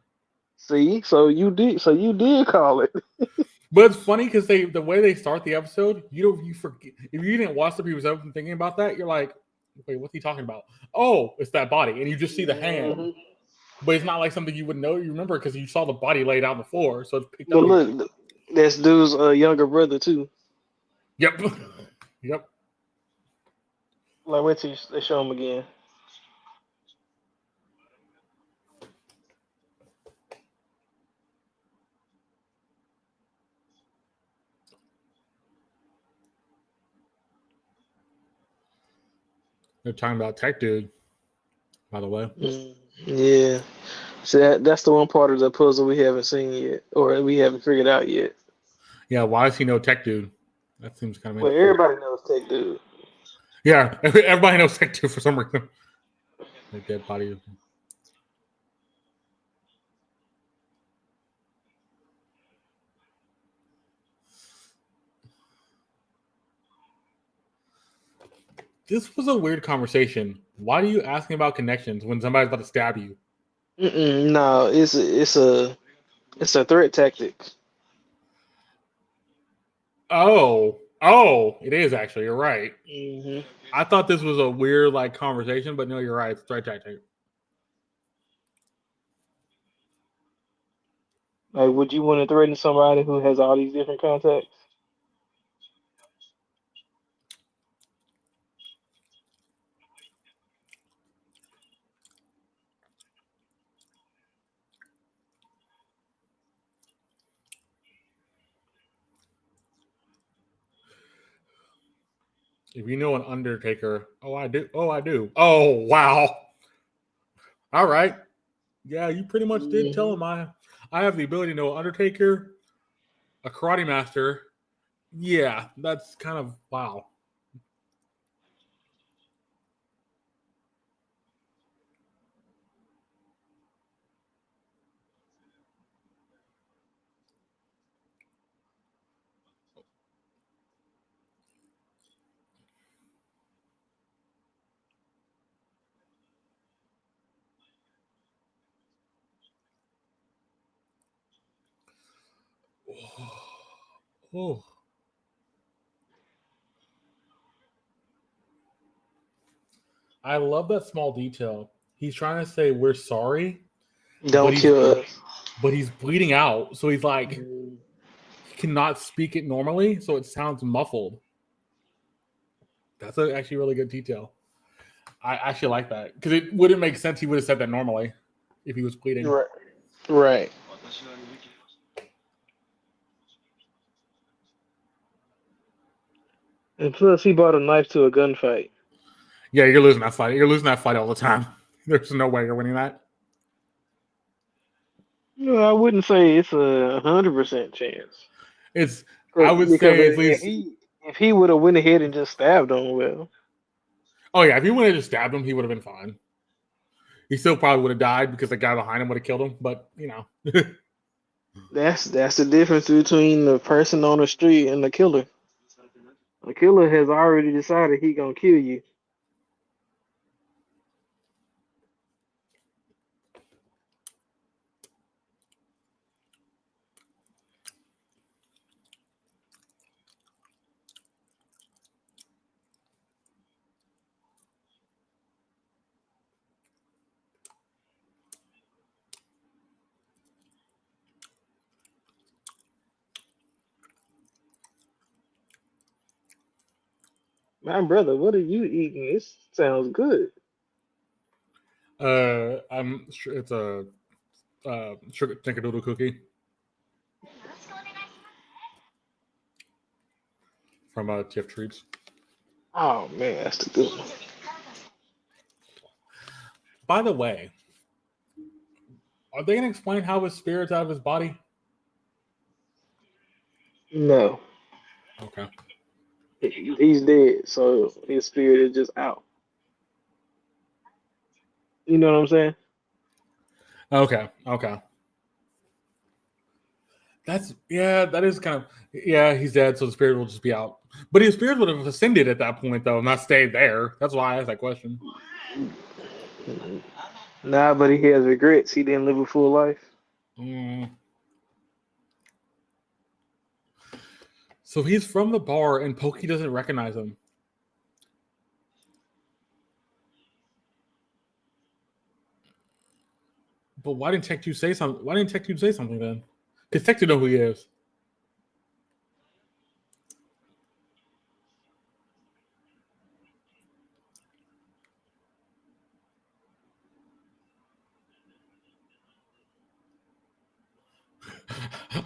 See, so you did call it. But it's funny because the way they start the episode, you forget if you didn't watch the previous episode thinking about that, you're like, wait, what's he talking about? Oh, it's that body, and you just see the hand, Hmm. but it's not like something you would know. You remember because you saw the body laid out on the floor, so it's picked But up again. look, that's dude's younger brother too. Yep, yep. Like, wait till they show him again. They're talking about Tech Dude, by the way. Yeah. So that's the one part of the puzzle we haven't seen yet, or we haven't figured out yet. Yeah, why is he no Tech Dude? That seems kind of Well, interesting. everybody knows Tech Dude. Yeah, everybody knows Tech Dude for some reason. The dead body. This was a weird conversation. Why are you asking about connections when somebody's about to stab you? No, it's a threat tactic. Oh, it is actually. You're right. Hmm. I thought this was a weird like conversation, but no, you're right. It's threat tactic. Like, would you want to threaten somebody who has all these different contacts? If you know an Undertaker, oh I do. Oh I do. Oh wow. All right. Yeah, you pretty much did tell Hmm. him I have the ability to know Undertaker, a karate master. Yeah, that's kind of wow. Oh, I love that small detail. He's trying to say we're sorry, but Don't kill us. he's bleeding out, so he's like Mm. he cannot speak it normally, so it sounds muffled. That's actually a really good detail. I actually like that because it wouldn't make sense. He would have said that normally if he was bleeding. Right. Right. And plus, he brought a knife to a gunfight. Yeah, you're losing that fight. You're losing that fight all the time. There's no way you're winning that. No, I wouldn't say it's 100% chance. It's I would Because say at least. if he would have went ahead and just stabbed him, well, Oh yeah, if he would have just stabbed him, he would have been fine. He still probably would have died because the guy behind him would have killed him. But you know, that's the difference between the person on the street and the killer. The killer has already decided he gonna kill you. My brother, what are you eating? This sounds good. I'm sure it's a sugar snickerdoodle cookie from Tiff Treats. Oh man, that's the good one. By the way, are they gonna explain how his spirit's out of his body? No, Okay. he's dead, so his spirit is just out. You know what I'm saying? Okay. That is kind of he's dead, so the spirit will just be out. But his spirit would have ascended at that point though, not stayed there. That's why I asked that question. Nah, but he has regrets. He didn't live a full life. Mm. So he's from the bar and Pokey doesn't recognize him. But why didn't Tech 2 say something? Why didn't Tech 2 say something then? Because Tech 2 know who he is.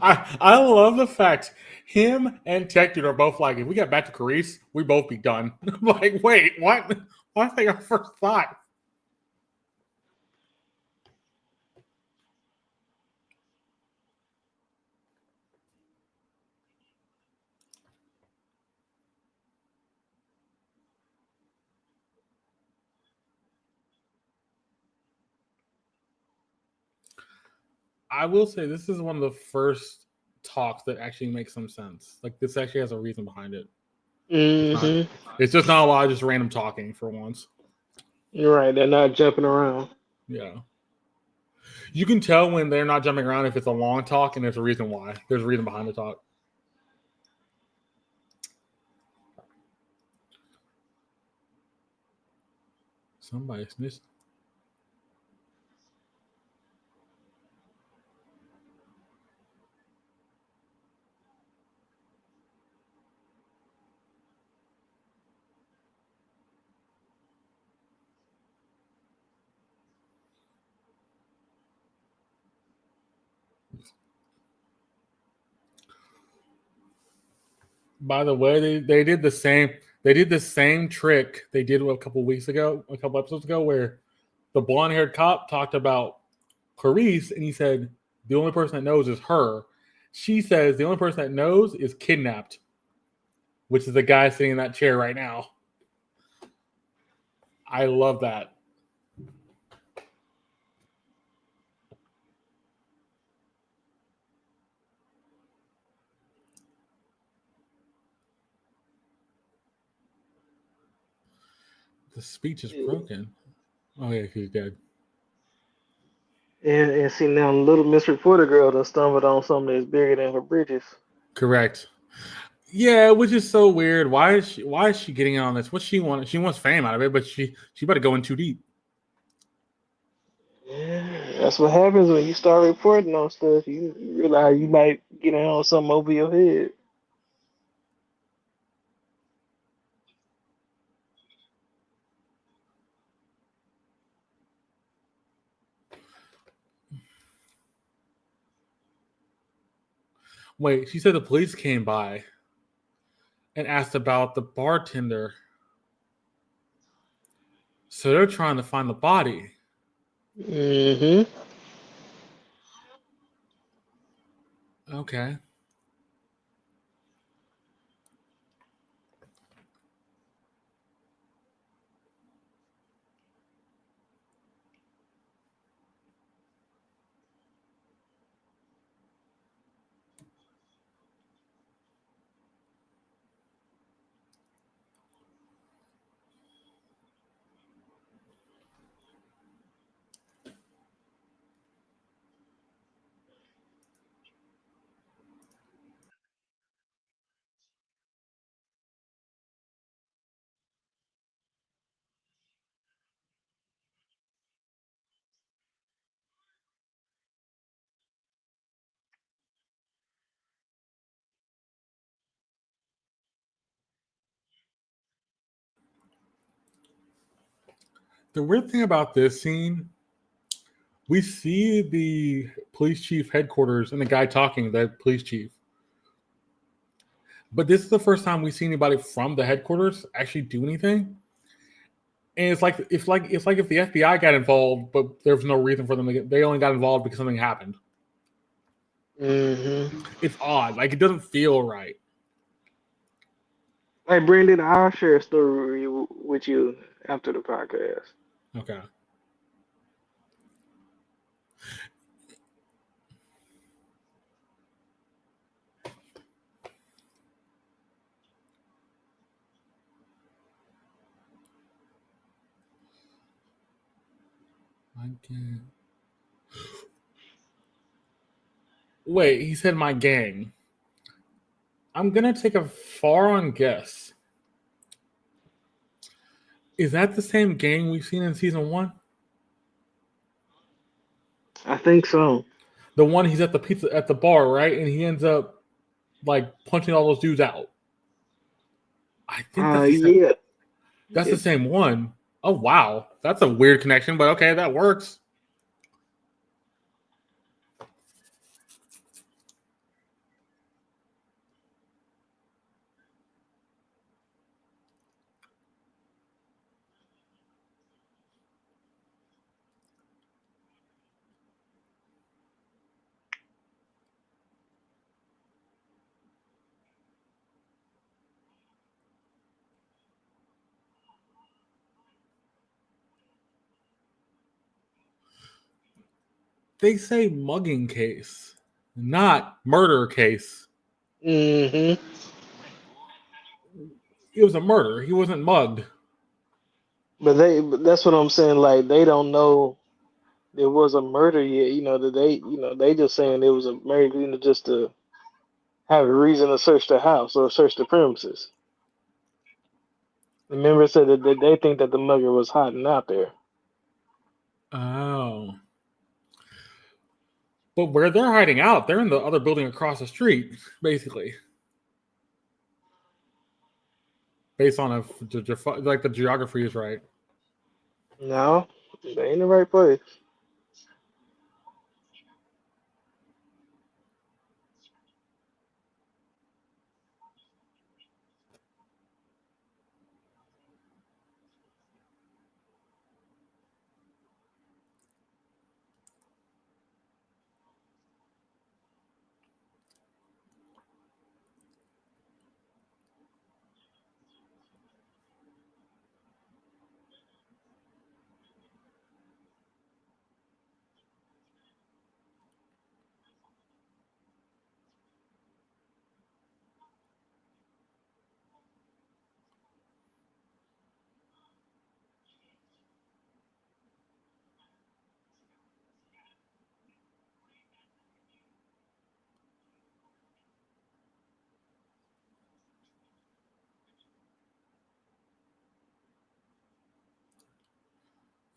I love the fact him and Tech 2 are both like, if we got back to Carice, we both be done. I'm like, wait, what? Why is that your first thought? I will say this is one of the first talks that actually makes some sense. Like this actually has a reason behind it. It's not. Mm-hmm. It's just not a lot of just random talking for once. You're right. They're not jumping around. Yeah. You can tell when they're not jumping around if it's a long talk and there's a reason why. There's a reason behind the talk. Somebody sneezed. By the way, they did the same. They did the same trick they did a couple episodes ago, where the blonde haired cop talked about Clarice, and he said the only person that knows is her. She says the only person that knows is kidnapped, which is the guy sitting in that chair right now. I love that. The speech is broken. Oh yeah, he's dead. And see now, little misreported girl done stumbled on something that's bigger than her bridges. Correct. Yeah, which is so weird. Why is she getting in on this? What she wants? She wants fame out of it, but she better go in too deep. Yeah, that's what happens when you start reporting on stuff. You realize you might get in on something over your head. Wait, she said the police came by and asked about the bartender. So they're trying to find the body. Mm-hmm. Okay. The weird thing about this scene, we see the police chief headquarters and the guy talking, the police chief. But this is the first time we see anybody from the headquarters actually do anything. And it's like if the FBI got involved, but there was no reason for them to they only got involved because something happened. Mm-hmm. It's odd. Like it doesn't feel right. Hey, Brandon, I'll share a story with you after the podcast. Okay. I can't. Wait, he said my gang. I'm gonna take a far on guess. Is that the same gang we've seen in season 1? I think so. The one he's at the bar, right? And he ends up like punching all those dudes out. I think Yeah. that's the same one. Oh wow. That's a weird connection, but okay, that works. They say mugging case, not murder case. hmm It was a murder. He wasn't mugged. but that's what I'm saying. Like they don't know there was a murder yet. That they just saying it was a murder, just to have a reason to search the house or search the premises. The member said that they think that the mugger was hiding out there. Oh. But where they're hiding out, they're in the other building across the street, basically. Based on like the geography is right. No, they ain't in the right place.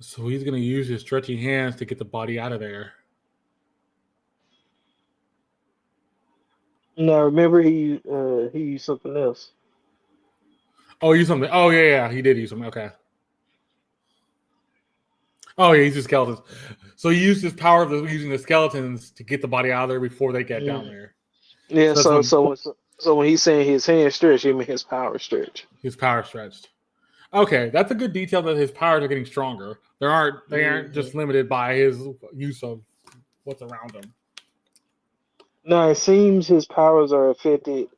So he's gonna use his stretchy hands to get the body out of there. Now remember he used something else. Oh, use something. Oh yeah, he did use something. Okay. Oh yeah, he's just skeletons. So he used his power of using the skeletons to get the body out of there before they get down Mm. there. Yeah. So that's when So when he's saying his hand stretch, he mean his power stretch. his power stretched. Okay, that's a good detail that his powers are getting stronger. They aren't hmm just limited by his use of what's around him. Now it seems his powers are affected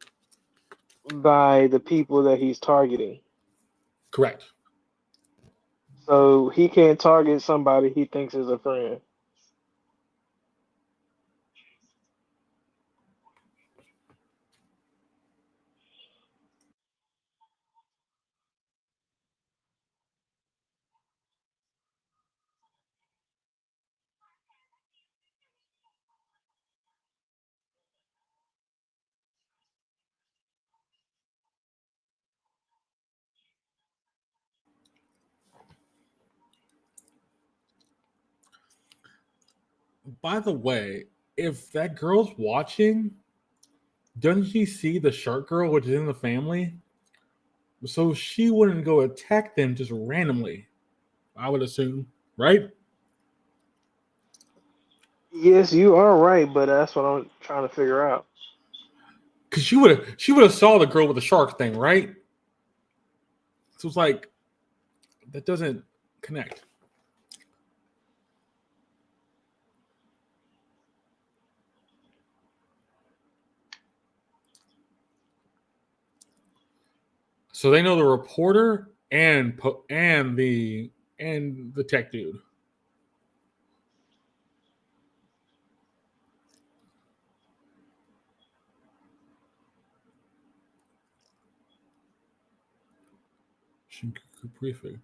by the people that he's targeting. Correct. So he can't target somebody he thinks is a friend. By the way, if that girl's watching, doesn't she see the shark girl, which is in the family? So she wouldn't go attack them just randomly. I would assume, right? Yes, you are right, but that's what I'm trying to figure out. Because she would have saw the girl with the shark thing, right? So it's like that doesn't connect. So they know the reporter and the tech dude. briefly.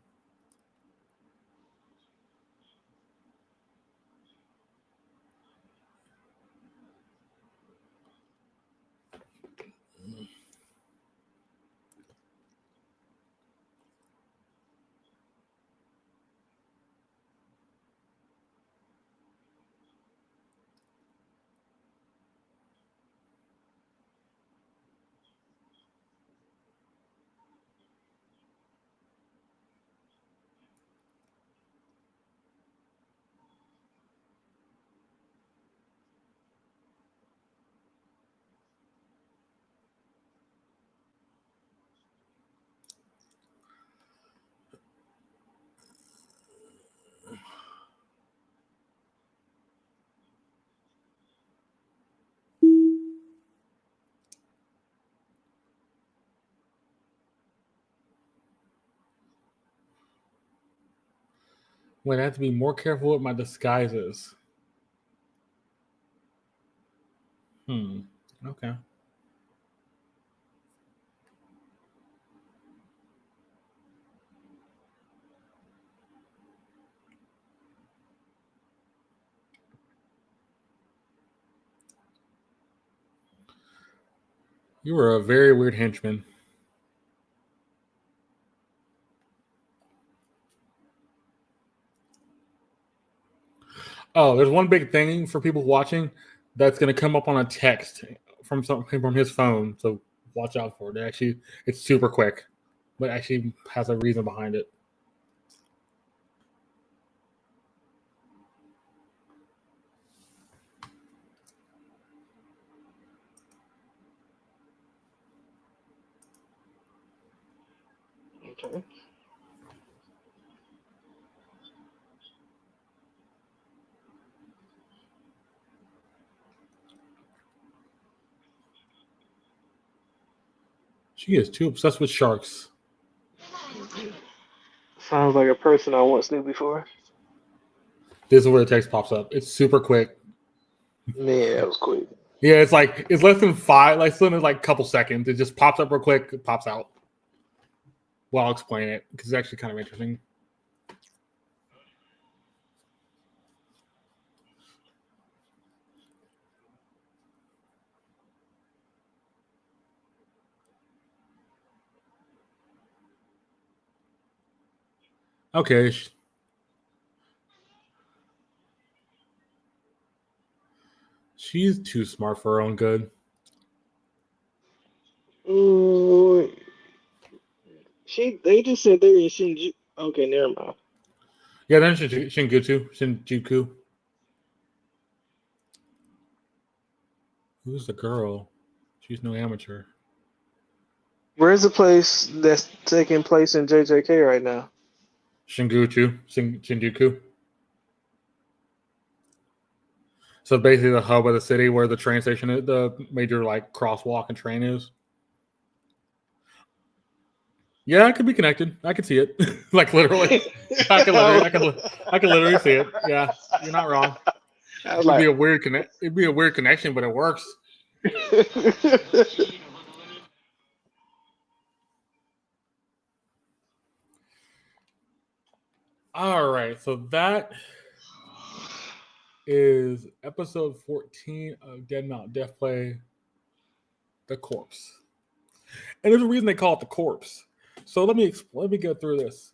Wait, I have to be more careful with my disguises. Okay. You were a very weird henchman. Oh, there's one big thing for people watching that's going to come up on a text from his phone. So watch out for it. It's super quick, but actually has a reason behind it. Okay. She is too obsessed with sharks. Sounds like a person I once knew before. This is where the text pops up. It's super quick. Man, that was quick. Yeah, it's less than less than like a couple seconds. It just pops up real quick, it pops out. Well, I'll explain it because it's actually kind of interesting. Okay. She's too smart for her own good. Ooh, they just said they're in Shinjuku. Okay, never mind. Yeah, then Shinjuku. Who's the girl? She's no amateur. Where's the place that's taking place in JJK right now? Shinjuku. So basically, the hub of the city where the train station is, the major like crosswalk and train is. Yeah, it could be connected. I could see it, like literally. I can literally see it. Yeah, you're not wrong. It'd be a weird It'd be a weird connection, but it works. All right, so that is episode 14 of Dead Mount Death Play, The Corpse. And there's a reason they call it The Corpse. So let me go through this.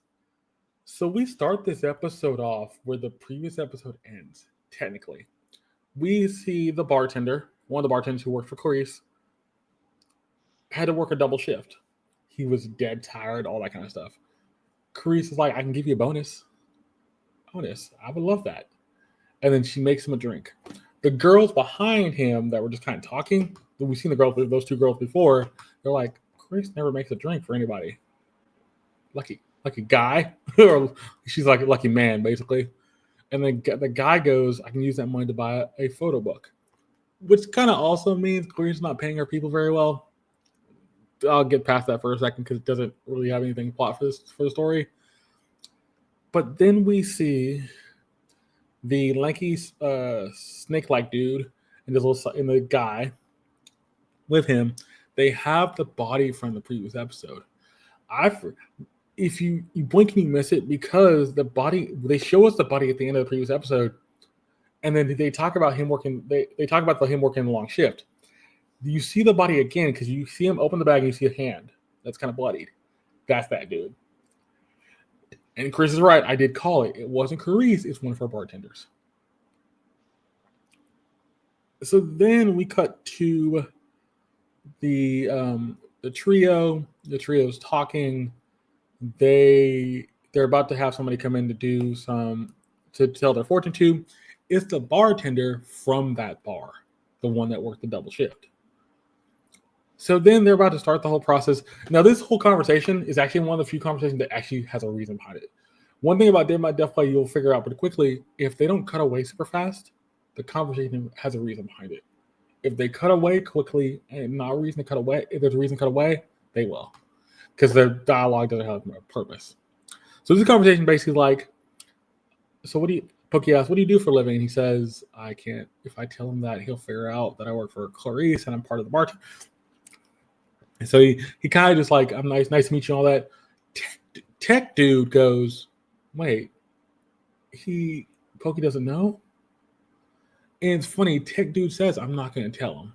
So we start this episode off where the previous episode ends, technically. We see the bartender, one of the bartenders who worked for Clarice, had to work a double shift. He was dead tired, all that kind of stuff. Clarice is like, I can give you a bonus. Bonus. I would love that. And then she makes him a drink. The girls behind him that were just kind of talking, we've seen those two girls before, they're like, Clarice never makes a drink for anybody. Lucky guy. Or she's like a lucky man, basically. And then the guy goes, I can use that money to buy a photo book. Which kind of also means Clarice's not paying her people very well. I'll get past that for a second because it doesn't really have anything plot for the story. But then we see the lanky snake-like dude and the guy with him. They have the body from the previous episode. if you blink and you miss it, because the body, they show us the body at the end of the previous episode, and then they talk about him working. They talk about him working a long shift. You see the body again because you see him open the bag and you see a hand that's kind of bloodied. That's that dude. And Chris is right. I did call it. It wasn't Carice. It's one of her bartenders. So then we cut to the trio. The trio's talking. They're about to have somebody come in to do to tell their fortune to. It's the bartender from that bar, the one that worked the double shift. So then they're about to start the whole process. Now, this whole conversation is actually one of the few conversations that actually has a reason behind it. One thing about Dead by Death Play you'll figure out pretty quickly, if they don't cut away super fast, the conversation has a reason behind it. If they cut away quickly and not a reason to cut away, if there's a reason to cut away, they will. Because their dialogue doesn't have a purpose. So this conversation basically like, so Pokey asks, what do you do for a living? And he says, I can't, if I tell him that, he'll figure out that I work for Clarice and I'm part of the bar. And so he kind of just like, I'm nice to meet you and all that. Tech dude goes, wait, Pokey doesn't know? And it's funny, Tech dude says, I'm not going to tell him.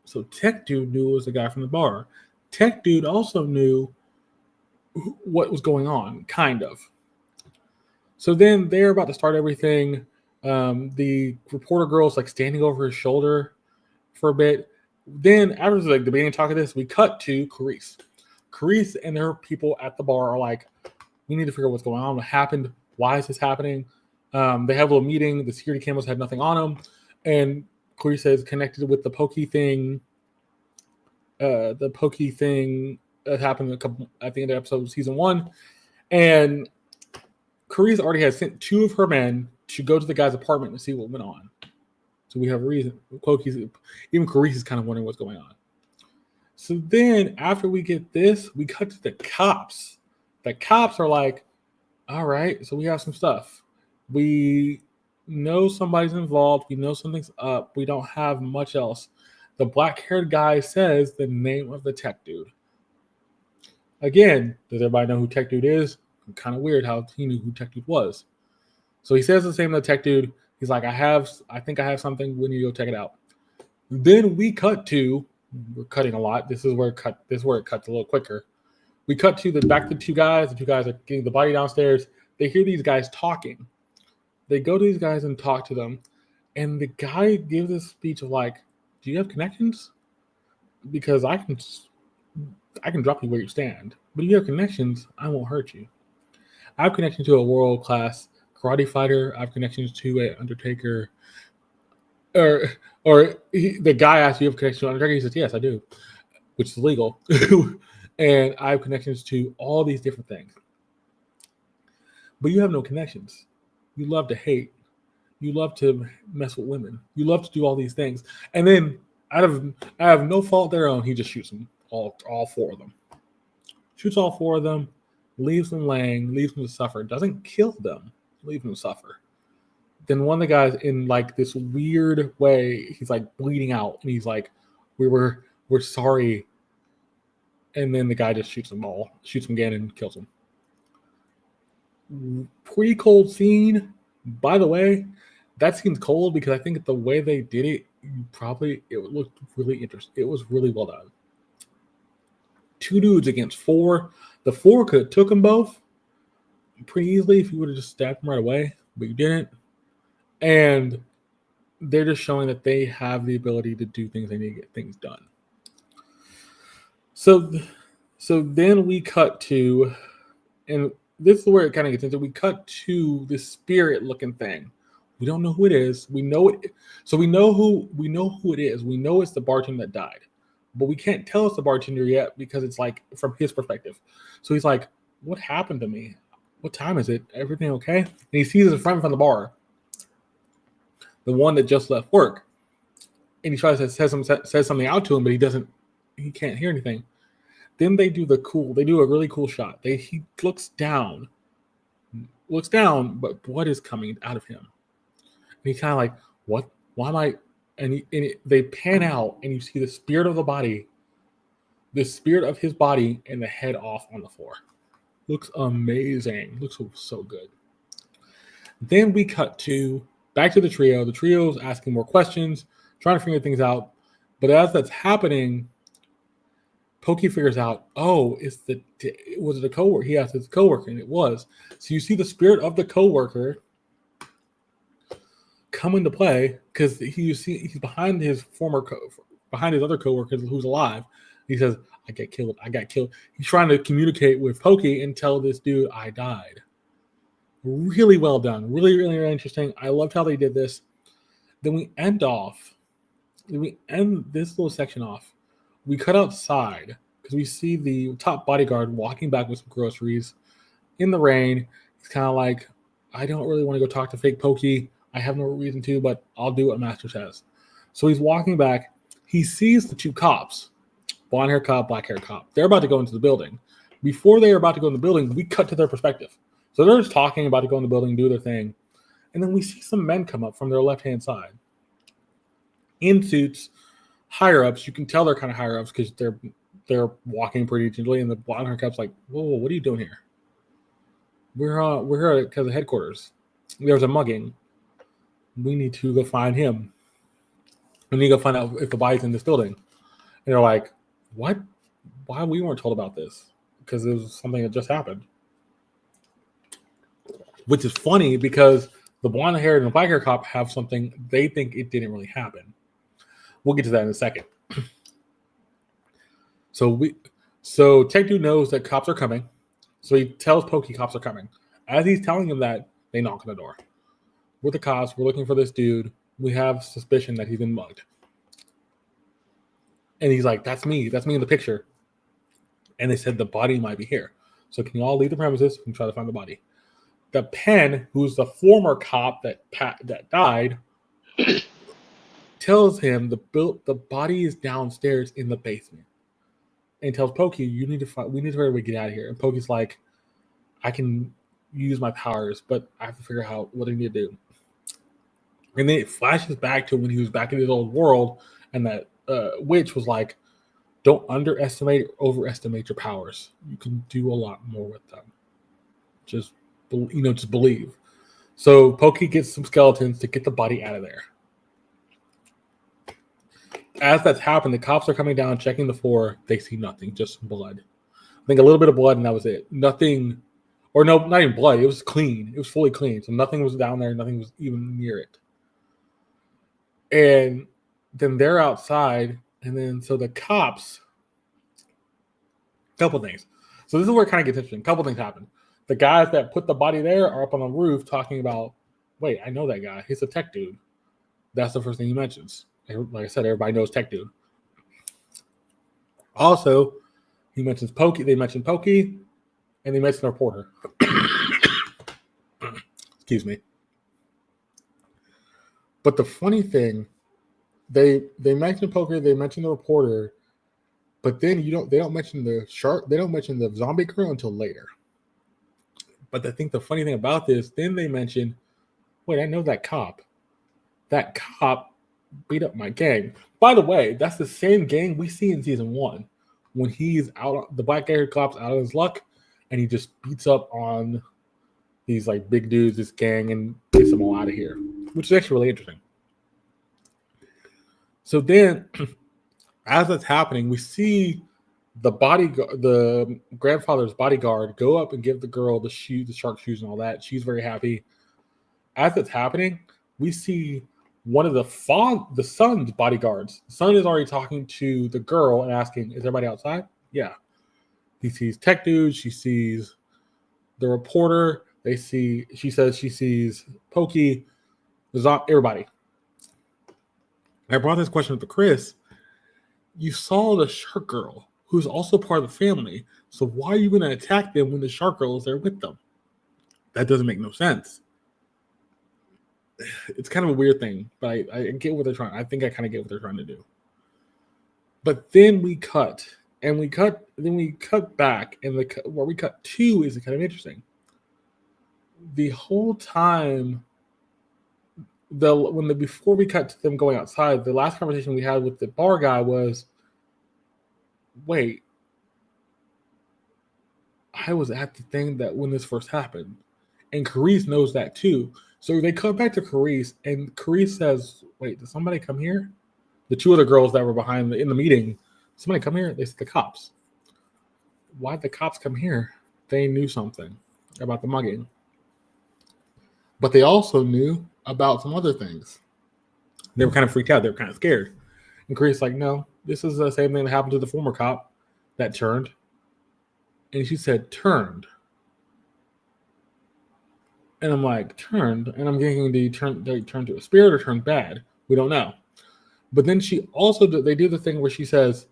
So Tech dude knew it was the guy from the bar. Tech dude also knew what was going on, kind of. So then they're about to start everything. The reporter girl's like standing over his shoulder for a bit. Then after like the beginning talk of this, we cut to Carice. Carice and her people at the bar are like, we need to figure out what's going on, what happened, why is this happening? They have a little meeting. The security cameras had nothing on them. And Carice is connected with the Pokey thing. The Pokey thing that happened at the end of episode season 1. And Carice already has sent 2 of her men to go to the guy's apartment to see what went on. So we have a reason. Even Carice is kind of wondering what's going on. So then after we get this, we cut to the cops. The cops are like, all right, so we have some stuff. We know somebody's involved. We know something's up. We don't have much else. The black-haired guy says the name of the tech dude. Again, does everybody know who tech dude is? Kind of weird how he knew who tech dude was. So he says the same to the tech dude. He's like, I think I have something. We need to go check it out. Then we cut to, we're cutting a lot. This is where it cuts a little quicker. We cut to back to 2 guys. The 2 guys are getting the body downstairs. They hear these guys talking. They go to these guys and talk to them. And the guy gives this speech of like, do you have connections? Because I can drop you where you stand. But if you have connections, I won't hurt you. I have connections to a world-class karate fighter. I have connections to an Undertaker. The guy asks, you have connections to Undertaker? He says, yes, I do, which is legal. And I have connections to all these different things. But you have no connections. You love to hate. You love to mess with women. You love to do all these things. And then out of no fault of their own, he just shoots them, all 4 of them. Shoots all 4 of them, leaves them laying, leaves them to suffer. Doesn't kill them, leaves them to suffer. Then one of the guys, in like this weird way, he's like bleeding out, and he's like, "We're sorry." And then the guy just shoots them again, and kills them. Pretty cold scene. By the way, that seems cold because I think the way they did it, it looked really interesting. It was really well done. 2 dudes against 4. The 4 could have took them both pretty easily if you would have just stabbed them right away, but you didn't. And they're just showing that they have the ability to do things. They need to get things done. So then we cut to, and this is where it kind of gets into. We cut to this spirit-looking thing. We don't know who it is. We know it. So we know who it is. We know it's the bartender that died, but we can't tell it's the bartender yet because it's like from his perspective. So he's like, "What happened to me? What time is it? Everything okay?" And he sees his friend from the bar, the one that just left work, and he tries to say something out to him, but he can't hear anything. Then they do a really cool shot. He looks down, but blood is coming out of him. And he's kind of like, what? Why am I? And they pan out, and you see the spirit of his body, and the head off on the floor. Looks amazing. Looks so good. Then we cut to back to the trio. The trio's asking more questions, trying to figure things out. But as that's happening, Pokey figures out, oh, was it a coworker? He asked his coworker, and it was. So you see the spirit of the coworker come into play because he's behind his behind his other coworker who's alive. He says, I got killed. He's trying to communicate with Pokey and tell this dude I died. Really well done. Really, really, really interesting. I loved how they did this. Then we end this little section off. We cut outside because we see the top bodyguard walking back with some groceries in the rain. He's kind of like, I don't really want to go talk to fake Pokey. I have no reason to, but I'll do what Master says. So he's walking back. He sees the two cops, blonde hair cop, black hair cop. They're about to go into the building. Before they are about to go in the building, we cut to their perspective. So they're just talking about to go in the building, do their thing. And then we see some men come up from their left-hand side in suits, higher ups. You can tell they're kind of higher ups because they're walking pretty gingerly. And the blonde hair cop's like, whoa, what are you doing here? We're here because of headquarters. There's a mugging. We need to go find him. We need to go find out if the body's in this building. And they're like, what? Why we weren't told about this? Because it was something that just happened. Which is funny because the blonde-haired and the black-haired cop have something they think it didn't really happen. We'll get to that in a second. So Tech Dude knows that cops are coming. So he tells Pokey cops are coming. As he's telling him that, they knock on the door. We're the cops. We're looking for this dude. We have suspicion that he's been mugged. And he's like, that's me. That's me in the picture. And they said the body might be here. So can you all leave the premises and try to find the body? The Penn, who's the former cop that died, tells him the body is downstairs in the basement, and tells Pokey, we need to find a way to get out of here. And Pokey's like, I can use my powers, but I have to figure out what I need to do. And then it flashes back to when he was back in his old world, and that witch was like, don't underestimate or overestimate your powers. You can do a lot more with them. Just believe. So Pokey gets some skeletons to get the body out of there. As that's happened, the cops are coming down, checking the floor. They see nothing, just blood. I think a little bit of blood, and that was it. Nothing, or no, not even blood. It was clean. It was fully clean. So nothing was down there. Nothing was even near it. And then they're outside, and then so the cops, couple things. So this is where it kind of gets interesting. Couple things happen. The guys that put the body there are up on the roof talking about, wait, I know that guy. He's a tech dude. That's the first thing he mentions. Like I said, everybody knows tech dude. Also, he mentions Pokey. They mention Pokey, and they mention the reporter. Excuse me. But the funny thing, they mention Pokey, they mention the reporter, but then they don't mention the shark. They don't mention the zombie girl until later. But I think the funny thing about this, then they mention, wait, I know that cop. That cop beat up my gang. By the way, that's the same gang we see in season 1 when he's out. The black-haired cop's out of his luck, and he just beats up on these like big dudes, this gang, and gets them all out of here, which is actually really interesting. So then, as that's happening, we see the grandfather's bodyguard go up and give the girl the shark shoes and all that. She's very happy. As it's happening, we see one of the son's bodyguards. The son is already talking to the girl and asking, is everybody outside? Yeah. He sees tech dude. She sees the reporter. She says she sees Pokey. Everybody. I brought this question up to Chris. You saw the shark girl, who's also part of the family. So why are you going to attack them when the shark girl is there with them? That doesn't make no sense. It's kind of a weird thing, but I get what they're trying. I think I kind of get what they're trying to do. But then we cut back, and where we cut to is kind of interesting. The whole time, before we cut to them going outside, the last conversation we had with the bar guy was, wait, I was at the thing that when this first happened. And Carice knows that too. So they come back to Carice, and Carice says, wait, did somebody come here? The two other girls that were behind in the meeting, somebody come here? They said the cops. Why'd the cops come here? They knew something about the mugging. But they also knew about some other things. They were kind of freaked out. They were kind of scared. And Carice's like, no, this is the same thing that happened to the former cop that turned. And she said, turned. And I'm like, turned? And I'm thinking, they turn to a spirit or turn bad? We don't know. But then they do the thing where she says,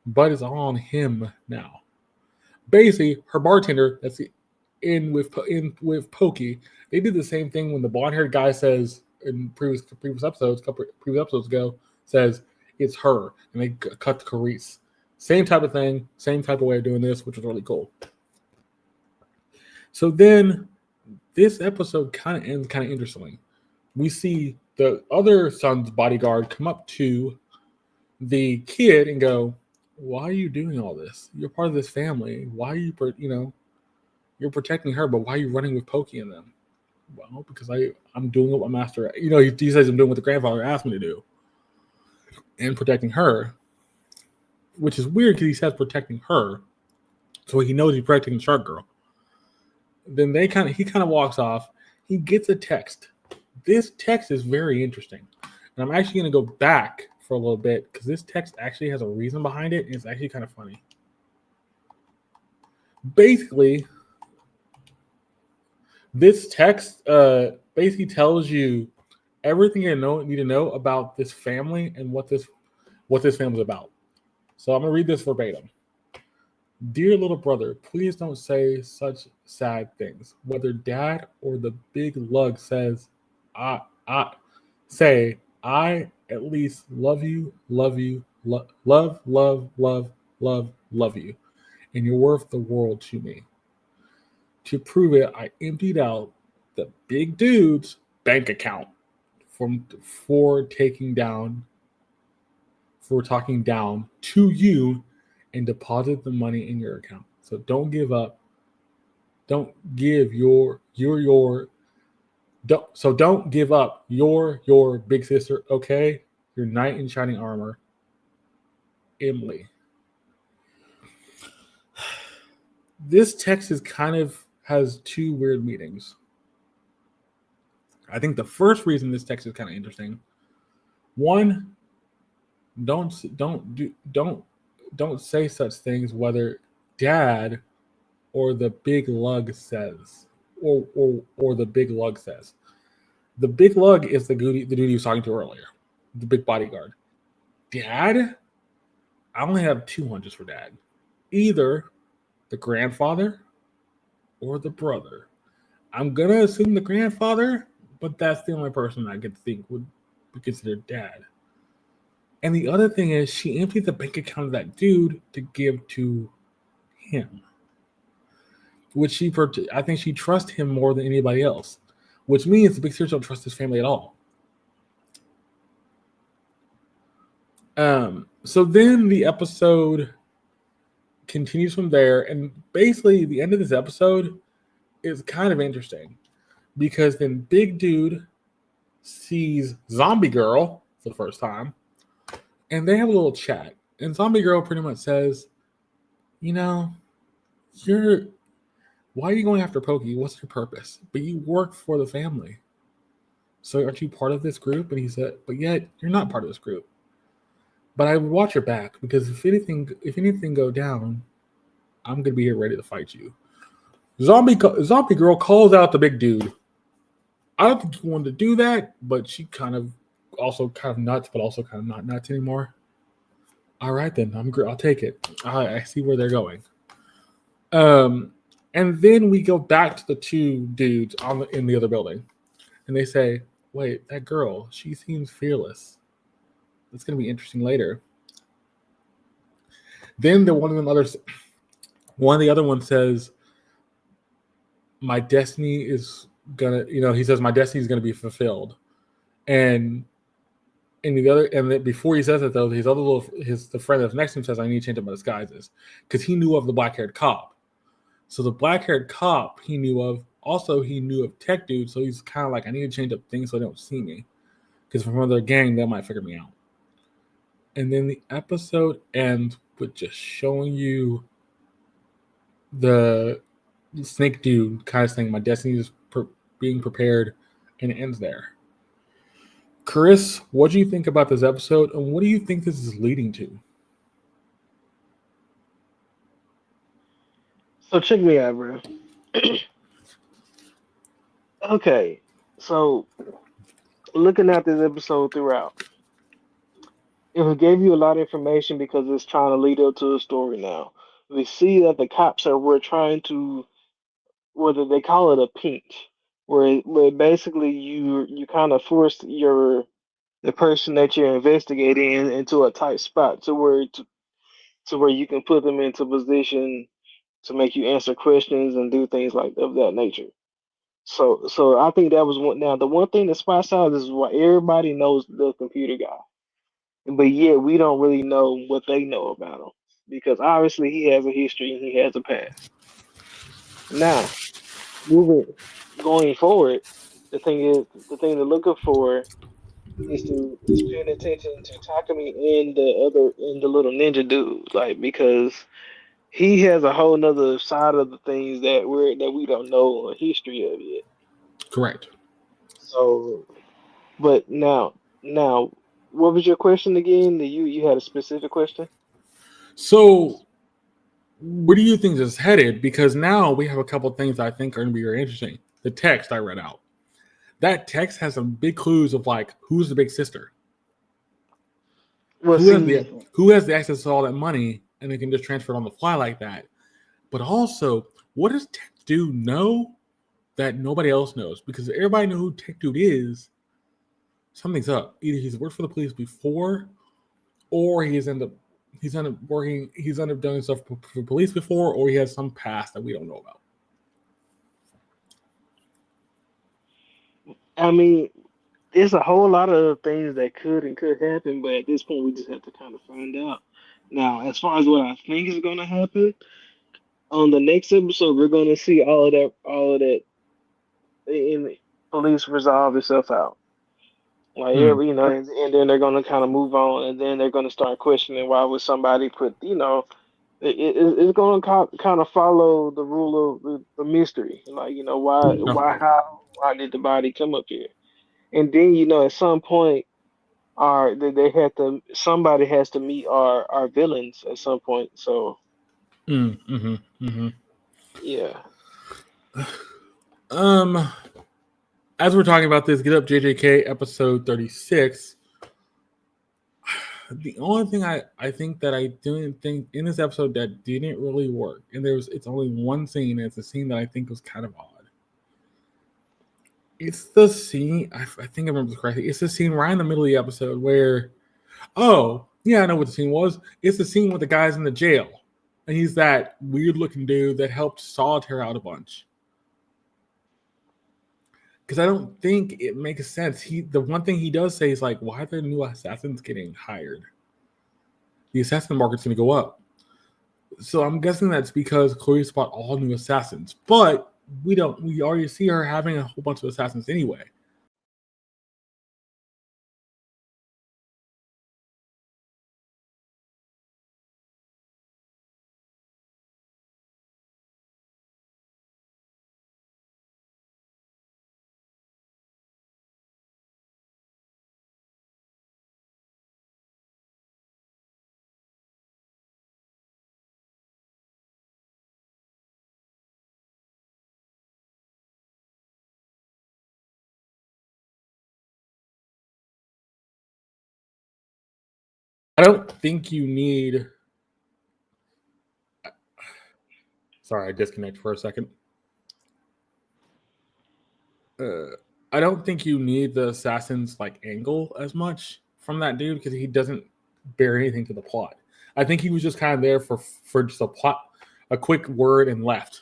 but it's all on him now. Basically, her bartender that's in with Pokey, they did the same thing when the blonde-haired guy says in previous episodes, couple previous episodes ago, says it's her, and they cut to Carice. Same type of thing, same type of way of doing this, which was really cool. So then this episode kind of ends kind of interestingly. We see the other son's bodyguard come up to the kid and go, why are you doing all this? You're part of this family. Why are you, you're protecting her, but why are you running with Pokey and them? Well, because I'm doing what my master, he says I'm doing what the grandfather asked me to do and protecting her, which is weird because he says protecting her. So he knows he's protecting the shark girl. Then he kind of walks off. He gets a text. This text is very interesting. And I'm actually going to go back for a little bit because this text actually has a reason behind it. And it's actually kind of funny. Basically, this text basically tells you everything you need to know about this family and what this family is about. So I'm going to read this verbatim. Dear little brother, please don't say such sad things. Whether dad or the big lug says, I at least love you, love you, love you. And you're worth the world to me. To prove it, I emptied out the big dude's bank account for talking down to you and deposit the money in your account. So don't give up. Don't give don't give up your big sister, okay? Your knight in shining armor, Emily. This text has two weird meanings. I think the first reason this text is kind of interesting. One, don't say such things whether dad or the big lug says or the big lug says. The big lug is the dude he was talking to earlier, the big bodyguard. Dad, I only have two hunches for dad. Either the grandfather or the brother. I'm gonna assume the grandfather, but that's the only person I could think would be considered dad. And the other thing is she emptied the bank account of that dude to give to him. Which I think she trusts him more than anybody else. Which means the big sisters don't trust his family at all. So then the episode continues from there. And basically the end of this episode is kind of interesting. Because then Big Dude sees Zombie Girl for the first time. And they have a little chat. And Zombie Girl pretty much says, why are you going after Pokey? What's your purpose? But you work for the family. So aren't you part of this group? And he said, but yet you're not part of this group. But I would watch your back because if anything go down, I'm going to be here ready to fight you. Zombie Girl calls out the big dude. I don't think he wanted to do that, but she kind of nuts, but also kind of not nuts anymore. All right, then I'll take it. I see where they're going. And then we go back to the two dudes in the other building, and they say, "Wait, that girl, she seems fearless. It's going to be interesting later." Then one of the other one says, "My destiny is gonna," he says, "My destiny is gonna be fulfilled," and before he says it though, the friend that's next to him says, "I need to change up my disguises," because he knew of the black-haired cop. So the black-haired cop he knew of, also he knew of Tech Dude, so he's kind of like, I need to change up things so they don't see me. Because if I'm another gang, they might figure me out. And then the episode ends with just showing you the snake dude kind of saying, my destiny is being prepared, and it ends there. Chris, what do you think about this episode, and what do you think this is leading to? So check me out, bro. Okay, so looking at this episode throughout, it gave you a lot of information because it's trying to lead up to a story now. We see that the cops were trying to, whether they call it a pinch, where basically you kind of force the person that you're investigating into a tight spot to where you can put them into position to make you answer questions and do things like of that nature. So I think that was one. Now the one thing that spots out is why everybody knows the computer guy, but yet we don't really know what they know about him because obviously he has a history and he has a past. Now, moving going forward, the thing to look up for is paying attention to Takumi and the little ninja dude, like because he has a whole nother side of the things that we don't know a history of yet. Correct. So, but now, what was your question again? You had a specific question. So, where do you think this is headed? Because now we have a couple things I think are going to be very interesting. The text I read out. That text has some big clues of like who's the big sister, Well, who has the see, who has the access to all that money, and they can just transfer it on the fly like that. But also, what does Tech Dude know that nobody else knows? Because if everybody knows who Tech Dude is, something's up. Either he's worked for the police before, or he's ended up doing stuff for police before, or he has some past that we don't know about. I mean, there's a whole lot of things that could happen, but at this point, we just have to kind of find out. Now, as far as what I think is going to happen on the next episode, we're going to see all of that in police resolve itself out. Like Hmm. every, and then they're going to kind of move on, and then they're going to start questioning why would somebody put, it's going to kind of follow the rule of the mystery. Like, No. why did the body come up here? And then, at some point, they had to somebody has to meet our villains at some point. So Mm-hmm. yeah. Um, as we're talking about this, Get Up JJK episode 36. The only thing I think that I didn't think in this episode that didn't really work, and it's only one scene, and it's a scene that I think was kind of odd. It's the scene, I think I remember this correctly. It's the scene right in the middle of the episode where, oh, yeah, I know what the scene was. It's the scene with the guys in the jail. And he's that weird looking dude that helped Solitaire out a bunch. Because I don't think it makes sense. The one thing he does say is like, why are there new assassins getting hired? The assassin market's going to go up. So I'm guessing that's because Chloe bought all new assassins. But we already see her having a whole bunch of assassins anyway. I don't think you need. Sorry, I disconnected for a second. Uh, I don't think you need the assassin's like angle as much from that dude because he doesn't bear anything to the plot. I think he was just kind of there for just a quick word and left.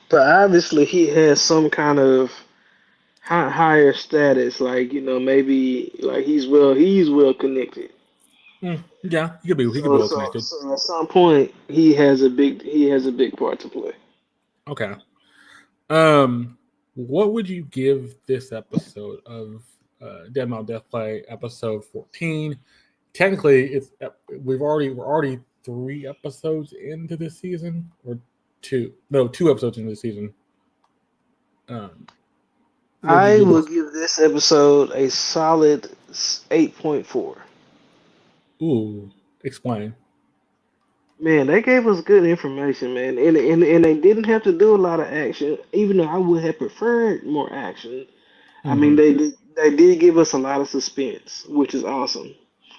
But obviously he has some kind of higher status, like maybe like he's well connected. Yeah, he could be So, well so, connected. so at some point, he has a big part to play. Okay. What would you give this episode of Dead Mount Death Play, episode 14? Technically, we're already 3 episodes into this season, or two? No, 2 episodes into the season. What would you I give will this? give this episode a solid 8.4. Ooh, explain. Man, they gave us good information, man, and they didn't have to do a lot of action, even though I would have preferred more action. I mean, Mm-hmm. they did give us a lot of suspense, which is awesome.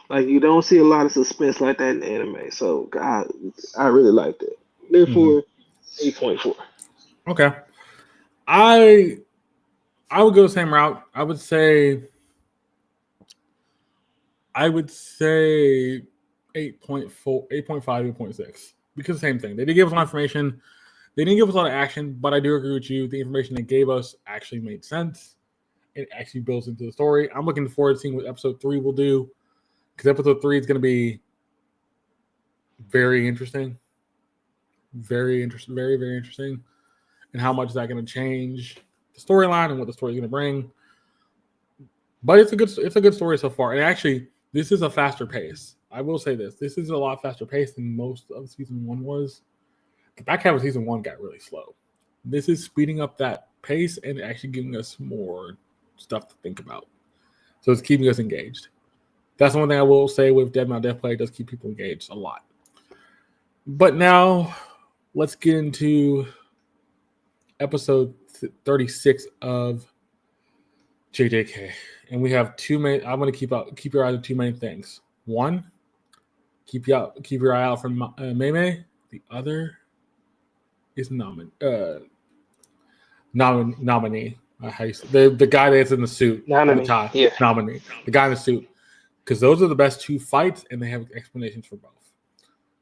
Like you don't see a lot of suspense like that in anime, so God, I really liked it. Mm-hmm. Therefore, 8.4. Okay. I I would go the same route. I would say 8.4, 8.5, 8.6. Because same thing. They did give us a lot of information. They didn't give us a lot of action, but I do agree with you. The information they gave us actually made sense. It actually builds into the story. I'm looking forward to seeing what episode 3 will do. Because episode 3 is going to be very interesting. Very interesting. Very, very interesting. And how much is that going to change the storyline and what the story is going to bring. But it's a good story so far. And actually, this is a faster pace. I will say this. This is a lot faster pace than most of season 1 was. The back half of season 1 got really slow. This is speeding up that pace and actually giving us more stuff to think about. So it's keeping us engaged. That's one thing I will say with Dead Mount Death Play. It does keep people engaged a lot. But now let's get into episode 36 of JJK. And we have two main. I'm going to keep your eye on two main things. One, keep your eye out for Mei. The other is nominee. The guy that's in the suit with the Nanami, tie. yeah. Nominee. The guy in the suit. Because those are the best two fights, and they have explanations for both.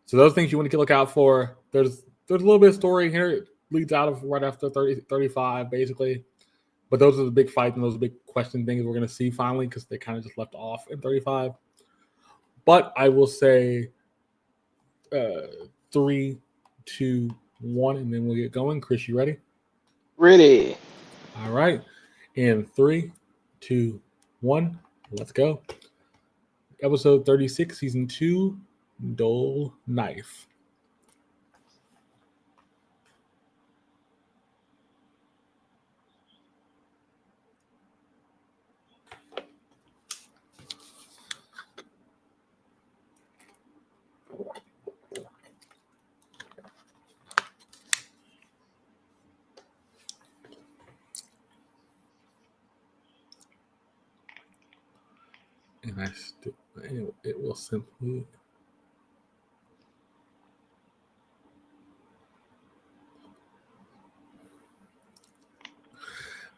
So those things you want to look out for. There's a little bit of story here. It leads out of right after 30, 35, basically. But those are the big fights and those big question things we're going to see finally because they kind of just left off in 35. But I will say 3, 2, 1, and then we'll get going. Chris, you ready? Ready. All right. In 3, 2, 1, let's go. Episode 36, season 2, Dull Knife. And it will simply.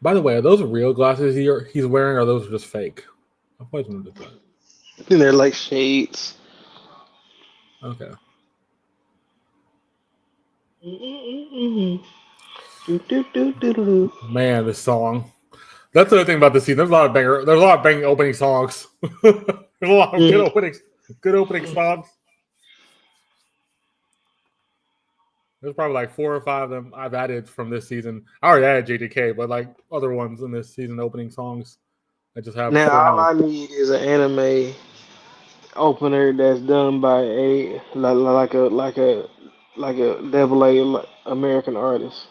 By the way, are those real glasses he's wearing, or are those just fake? I've always wondered that. And they're like shades. Okay. Man, this song. That's the other thing about this scene. There's a lot of banging opening songs. There's a lot of good opening songs. There's probably like 4 or 5 of them I've added from this season. I already added JDK, but like other ones in this season opening songs. I just have Now so all many. I need is an anime opener that's done by a like a double A American artist.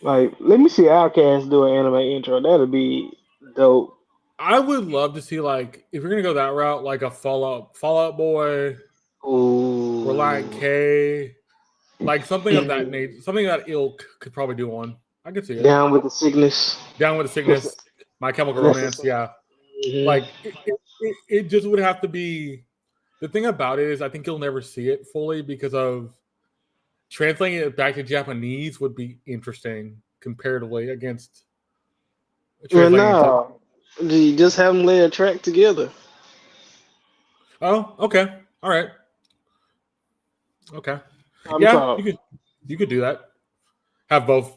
Like, let me see Outkast do an anime intro. That'd be dope. I would love to see like if you're gonna go that route, like a Fallout Boy, Reliant Ooh. K, like something of that Mhm. nature, something of that ilk could probably do one. I could see it. Down with the sickness. Down with the That's Sickness, My Chemical that's the Romance, same. yeah. Mhm. Like it just would have to be. The thing about it is, I think you'll never see it fully because of translating it back to Japanese would be interesting comparatively against Well, translating it to. no. You just have them lay a track together. Oh, okay, all right, okay, I'm yeah, talking. you could do that. Have both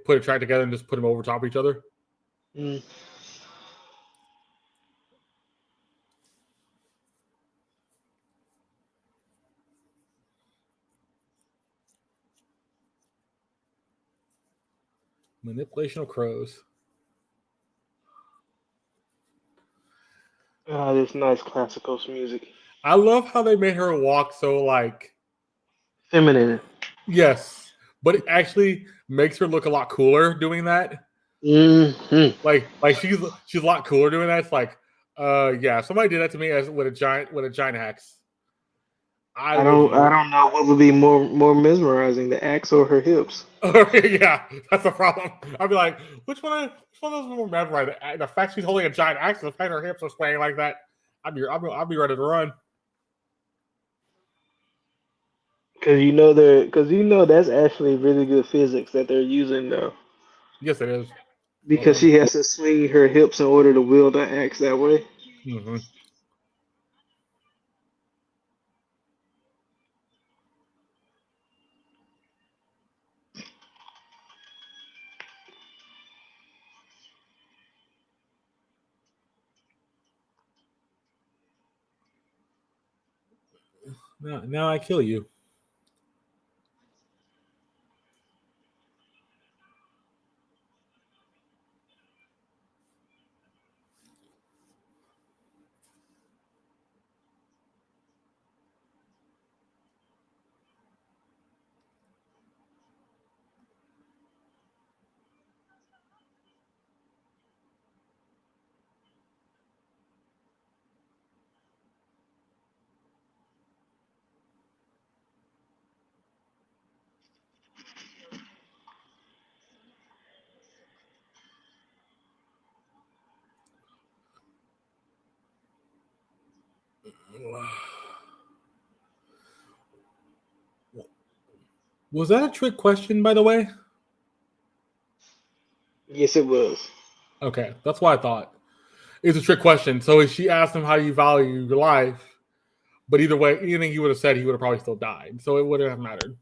put a track together and just put them over top of each other. Mm. Manipulation of crows. Ah, this nice classical music. I love how they made her walk so like Feminine. yes, but it actually makes her look a lot cooler doing that. Hmm. Like she's a lot cooler doing that. It's like, yeah, if somebody did that to me as with a giant axe, I would I look. don't know what would be more mesmerizing, the axe or her hips. Yeah, that's the problem. I'd be like, which one of those more mesmerizing? The fact she's holding a giant axe, and the fact her hips are swaying like that, I'd be ready to run. Because you know that's actually really good physics that they're using though. Yes, it is. Hold Because on. she has to swing her hips in order to wield the axe that way. Mm-hmm. Now I kill you. Was that a trick question, by the way? Yes, it was. Okay, that's what I thought. It's a trick question. So she asked him, "How do you value your life?" But either way, anything he would have said, he would have probably still died. So it wouldn't have mattered.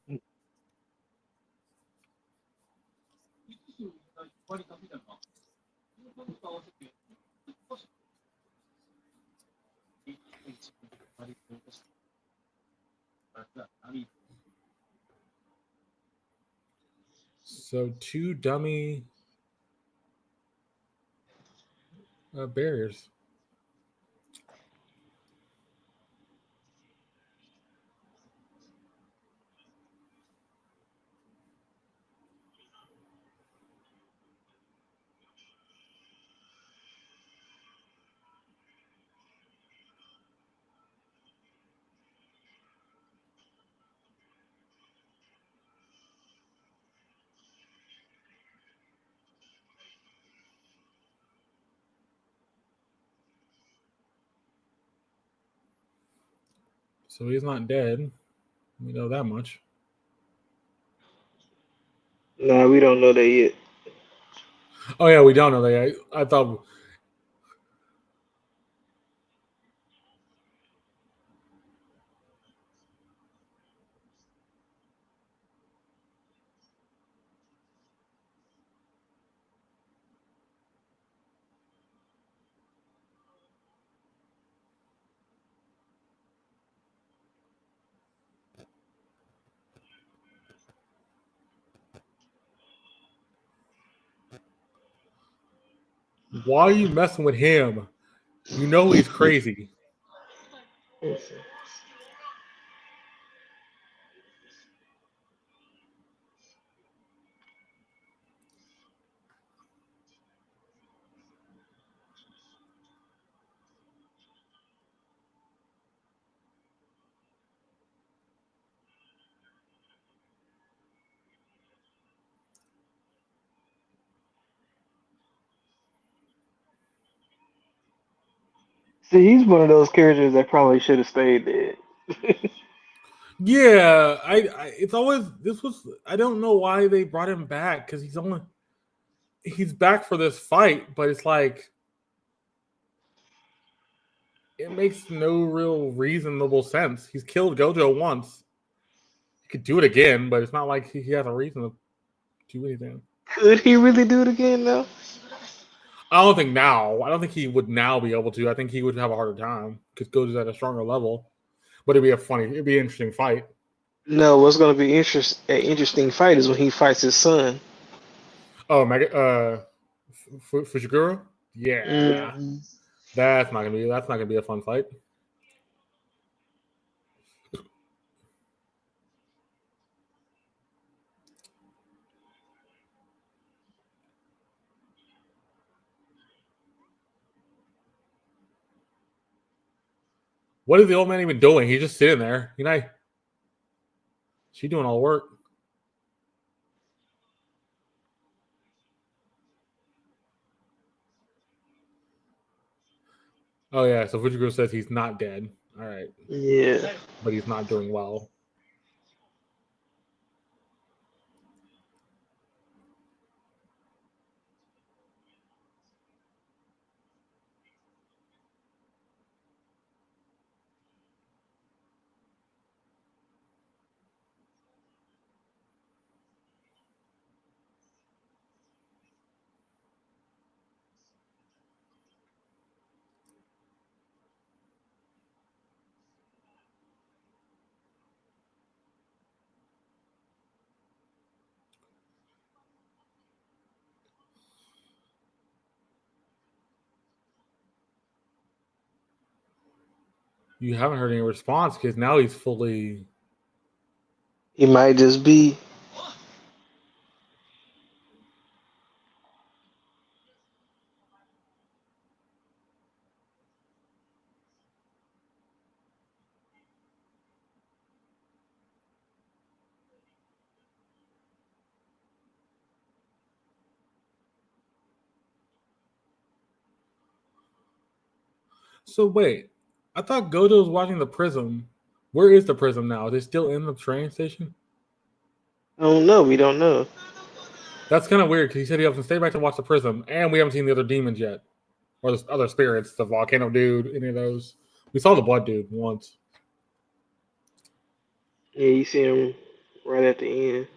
So two dummy barriers. So he's not dead. We know that much. Nah, we don't know that yet. Oh yeah, we don't know that. I thought. Why are you messing with him? You know he's crazy. See, he's one of those characters that probably should have stayed dead. Yeah, it's always this was. I don't know why they brought him back because he's back for this fight, but it's like it makes no real reasonable sense. He's killed Gojo once. He could do it again, but it's not like he has a reason to do anything. Could he really do it again though? I don't think now. I don't think he would now be able to. I think he would have a harder time because Gojo's at a stronger level. But it'd be an interesting fight. No, what's going to be an interesting fight is when he fights his son. Oh, Fushiguro? Yeah. Mm-hmm. That's not gonna be a fun fight. What is the old man even doing? He's just sitting there. She doing all the work. Oh yeah, so Fujiguro says he's not dead. All right, Yeah. but he's not doing well. You haven't heard any response because now he's fully. He might just be. So wait, I thought Gojo was watching the Prism. Where is the Prism now? Is it still in the train station? I don't know. We don't know. That's kind of weird because he said he has to stay back to watch the Prism, and we haven't seen the other demons yet, or the other spirits, the volcano dude, any of those. We saw the blood dude once. Yeah, you see him right at the end.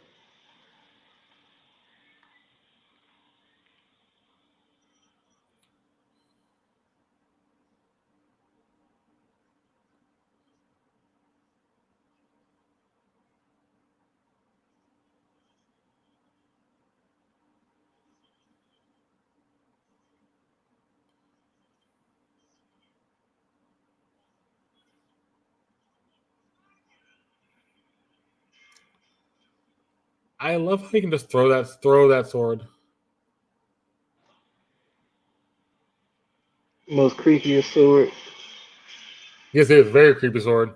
I love how he can just throw that sword. Most creepiest sword. Yes, it is very creepy sword.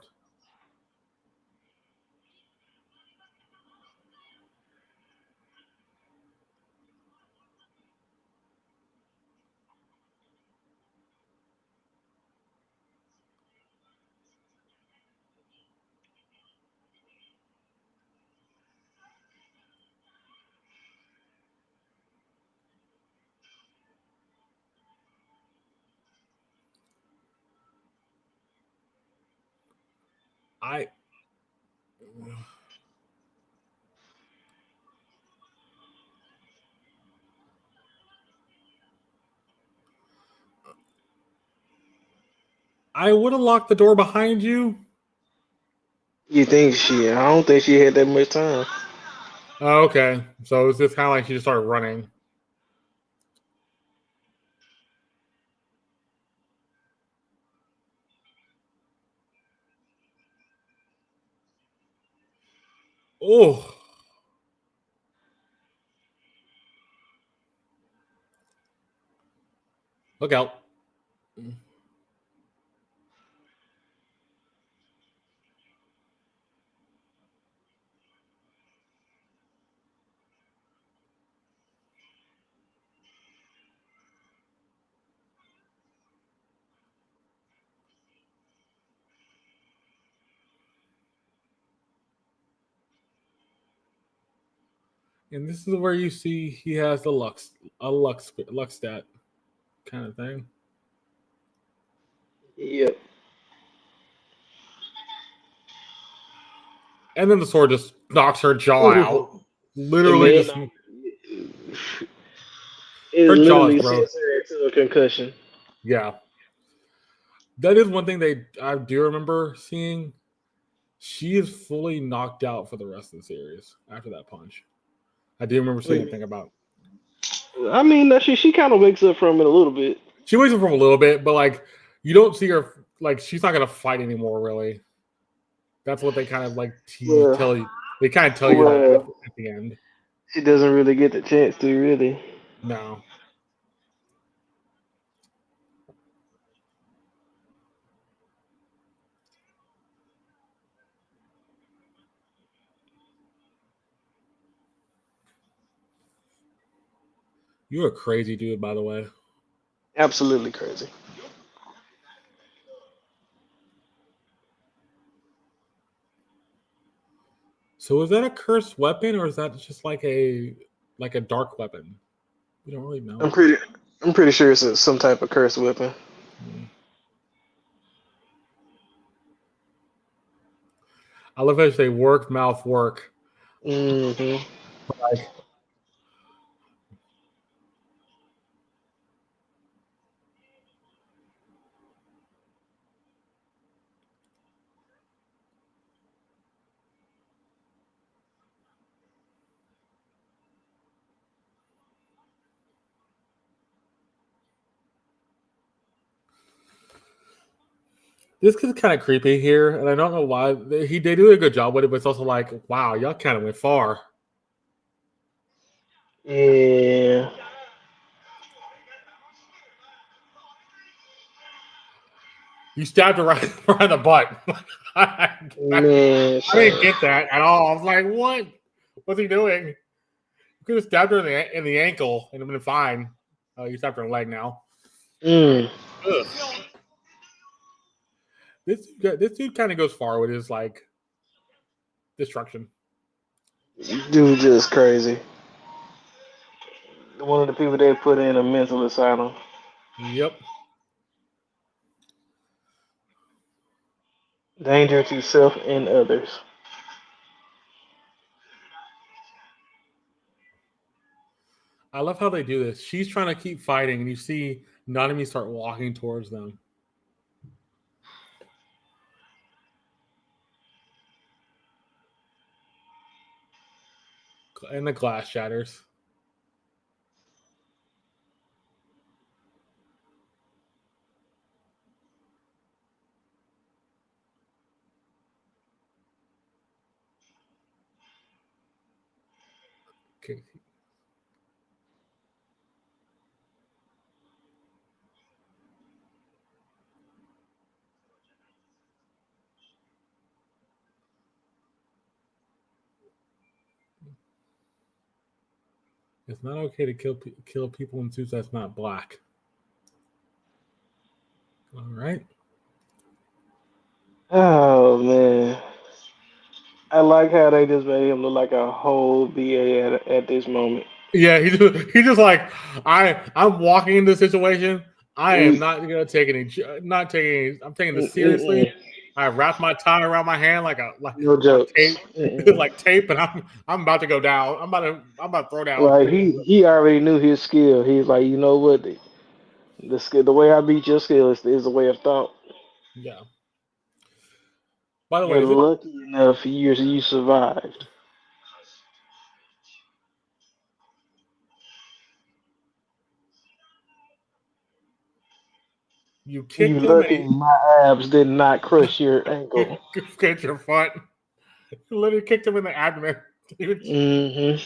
I I would have locked the door behind you. You think she? I don't think she had that much time. Oh, okay, so it's just kind of like she just started running. Oh, look out! And this is where you see he has the lux stat kind of thing. Yep. And then the sword just knocks her jaw out. It Literally, may just not. It her jaw is literally broke. sends her into a concussion. Yeah, that is one thing I do remember seeing. She is fully knocked out for the rest of the series after that punch. I do remember What do seeing you a thing mean? about. I mean, she kind of wakes up from it a little bit. She wakes up from a little bit, but like you don't see her like she's not gonna fight anymore. Really, that's what they kind of like Well, tell you. They kind of tell you that well, at the end. she doesn't really get the chance to really. No, you're a crazy dude, by the way. Absolutely crazy. So is that a cursed weapon, or is that just like a dark weapon? We don't really I'm know. pretty. I'm pretty sure it's some type of cursed weapon. Hmm. I love how they work mouth work. Hmm. Like this is kind of creepy here, and I don't know why they do a good job with it, but it's also like, wow, y'all kind of went far. Yeah, You stabbed her right, right in the butt. man. I didn't get that at all. I was like, what? What's he doing? You could have stabbed her in the ankle and it would have been fine. Oh, you stabbed her in the leg now. Mm. Ugh. This dude kind of goes far with his like destruction. Dude, just crazy. One of the people they put in a mental asylum. Yep. Danger to self and others. I love how they do this. She's trying to keep fighting, and you see Nanami start walking towards them. And the glass shatters. Okay. It's not okay to kill people in suits that's not black. All right. Oh man. I like how they just made him look like a whole BA at this moment. Yeah, he just like I'm walking into the situation. I am We, not gonna take any. Not taking. I'm taking this seriously. mm-mm. I wrap my tie around my hand No like jokes. tape, Mm-mm. like tape, and I'm about to go down. I'm about to throw down. Like he already knew his skill. He's like, you know what? The skill, the way I beat your skill is the way of thought. Yeah. By the way, You're is it lucky enough you survived. you You kicked him and lucky my abs did not crush your he ankle. get your foot? You literally kicked him in the abdomen. Dude. Hmm.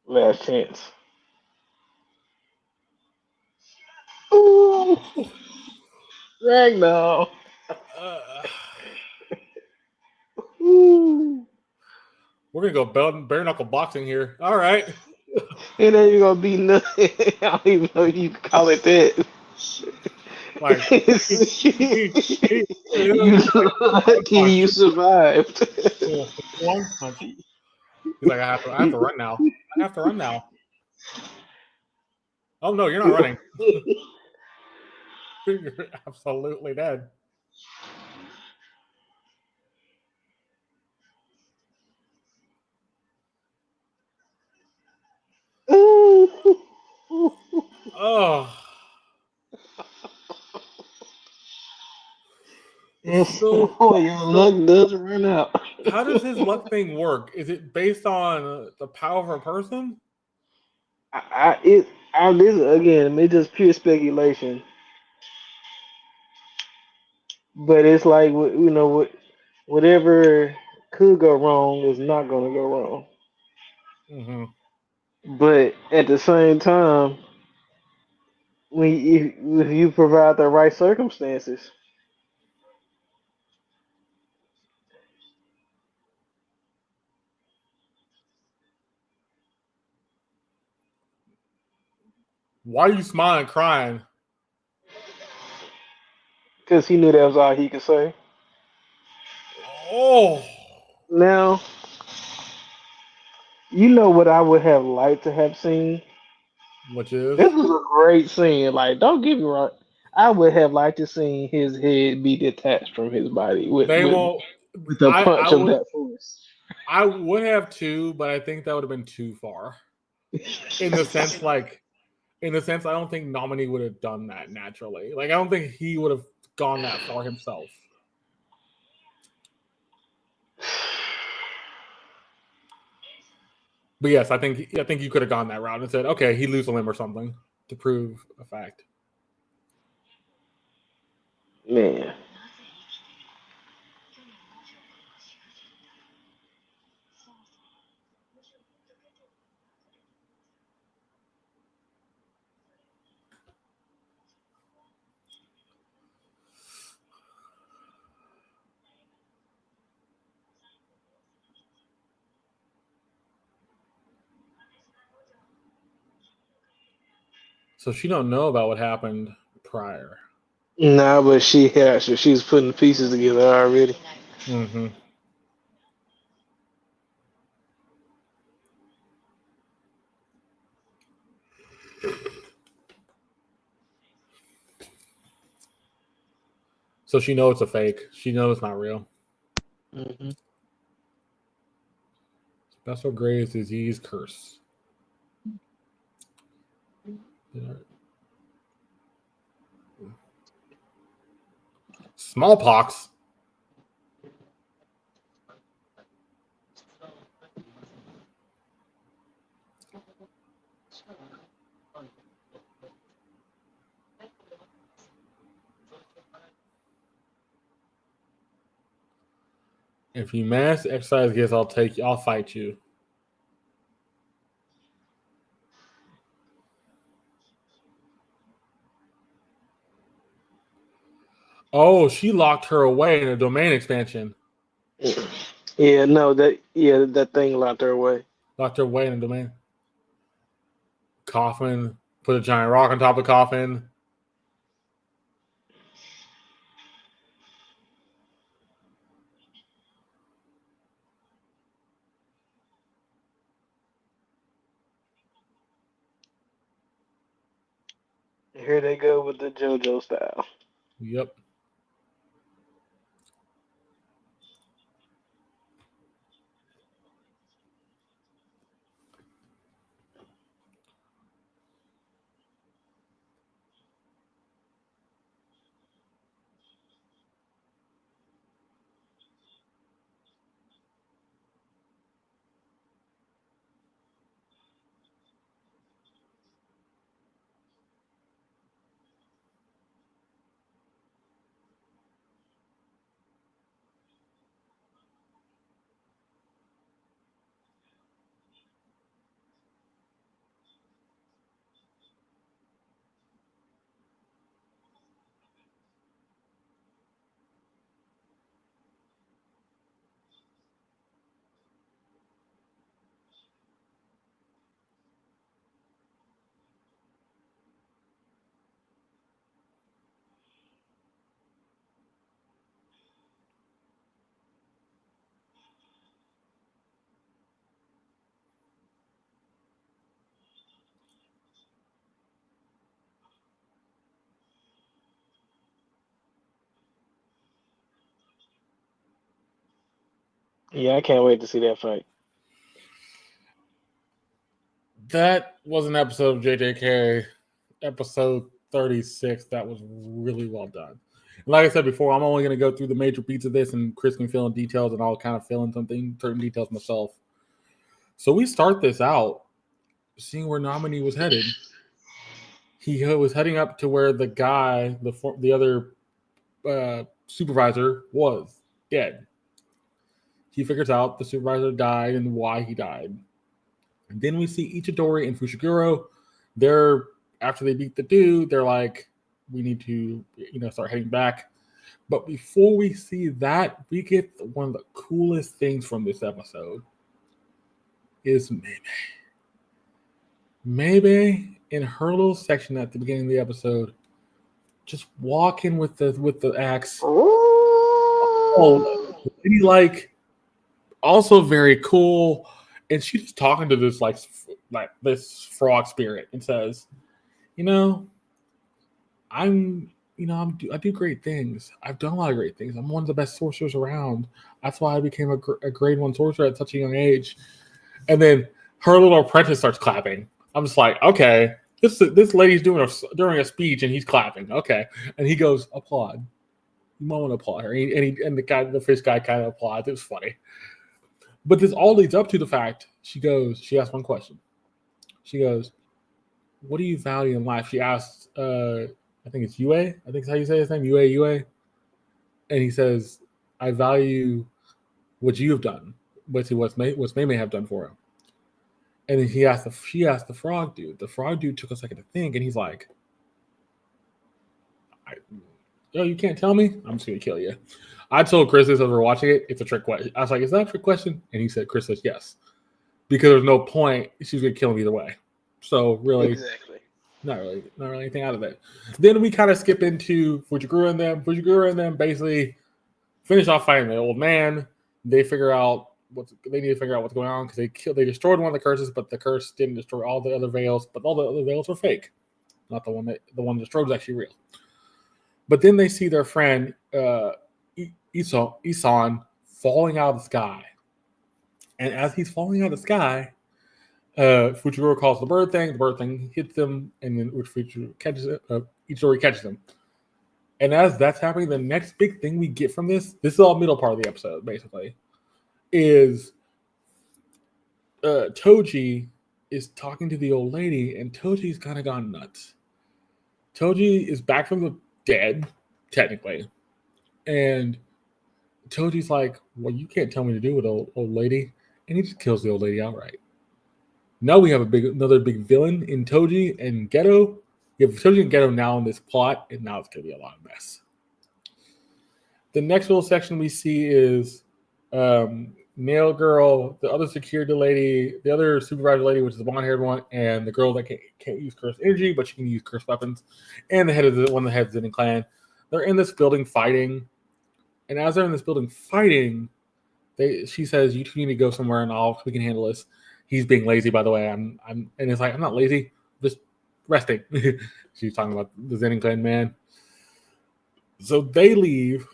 Last chance. Ooh, Ragnar. Uh, Ooh. we're gonna go bare knuckle boxing here. All right. It ain't even gonna be nothing. I don't even know if you can call it that. Like he You one lucky punch. you survived. One punch. He's like, I have to run now. I have to run now. Oh no, you're not running. You're absolutely dead. Oh, Yes, so boy, your so luck does run out. How does his luck thing work? Is it based on the power of a person? This again, it's just pure speculation. But it's like whatever could go wrong is not gonna go wrong. Mm-hmm. But at the same time, if you provide the right circumstances, Why are you smiling, crying? because he knew that was all he could say. Oh, Now, you know what I would have liked to have seen. which is This was a great scene. Like, don't get me wrong. I would have liked to see his head be detached from his body they will. with a I punch of would that force. I would have too, but I think that would have been too far. In the sense, I don't think Nominee would have done that naturally. Like, I don't think he would have gone that far himself. But yes, I think you could have gone that route and said, okay, he lose a limb or something to prove a fact. Man. So she don't know about what happened prior. Nah, but she's putting the pieces together already. Mm-hmm. So she knows it's a fake. She knows it's not real. Mm-hmm. Special Graves disease curse. Smallpox. If you mass exercise gifts, I'll fight you. Oh, she locked her away in a domain expansion. Yeah, no, that thing locked her away. Locked her away in a domain. Coffin. Put a giant rock on top of the coffin. Here they go with the JoJo style. Yep. Yeah, I can't wait to see that fight. That was an episode of JJK, episode 36. That was really well done. Like I said before, I'm only going to go through the major beats of this, and Chris can fill in details, and I'll kind of fill in certain details myself. So we start this out seeing where Nominee was headed. He was heading up to where the guy, the other supervisor, was dead. He figures out the supervisor died and why he died. And then we see Ichidori and Fushiguro. They're after they beat the dude, they're like, we need to, start heading back. But before we see that, we get one of the coolest things from this episode is Maybe in her little section at the beginning of the episode, just walking with the axe. Oh, like also very cool. And she's talking to this like this frog spirit and says, I do great things. I've done a lot of great things. I'm one of the best sorcerers around. That's why I became a grade 1 sorcerer at such a young age. And then her little apprentice starts clapping. I'm just like, okay, this lady's during a speech and he's clapping. Okay, and he goes, applaud. You might want to applaud her. And the fish guy kind of applauds. It was funny. But this all leads up to the fact she asks one question. She goes, what do you value in life? She asks, I think it's Yue. I think it's how you say his name, Yue. And he says, I value what you have done. What's Mei have done for him. And then she asked the frog dude. The frog dude took a second to think, and he's like, you can't tell me? I'm just going to kill you. I told Chris this as we're watching it. It's a trick question. I was like, is that a trick question? And he said, Chris says yes. Because there's no point. She's going to kill him either way. So really, exactly. Not really anything out of it. Then we kind of skip into Fujiguro and them. Fujiguro and them basically finish off fighting the old man. They figure out what's going on because they destroyed one of the curses, but the curse didn't destroy all the other veils. But all the other veils were fake. Not the one destroyed was actually real. But then they see their friend Isan falling out of the sky, and as he's falling out of the sky, Fujiguro calls the bird thing. The bird thing hits him, and then Ichidori catches him. And as that's happening, the next big thing we get from this is all middle part of the episode, basically, is Toji is talking to the old lady, and Toji's kind of gone nuts. Toji is back from the dead, technically, and Toji's like, well, you can't tell me to do it, old lady. And he just kills the old lady outright. Now we have another big villain in Toji and Geto. You have Toji and Geto now in this plot, and now it's going to be a lot of mess. The next little section we see is Nail Girl, the other security lady, the other supervisor lady, which is the blonde-haired one, and the girl that can't use cursed energy, but she can use cursed weapons, and one of the heads of the clan. They're in this building fighting, and as they're in this building fighting, she says, "You two need to go somewhere, and we can handle this." He's being lazy, by the way. And it's like, I'm not lazy, I'm just resting. She's talking about the Zenin clan man. So they leave,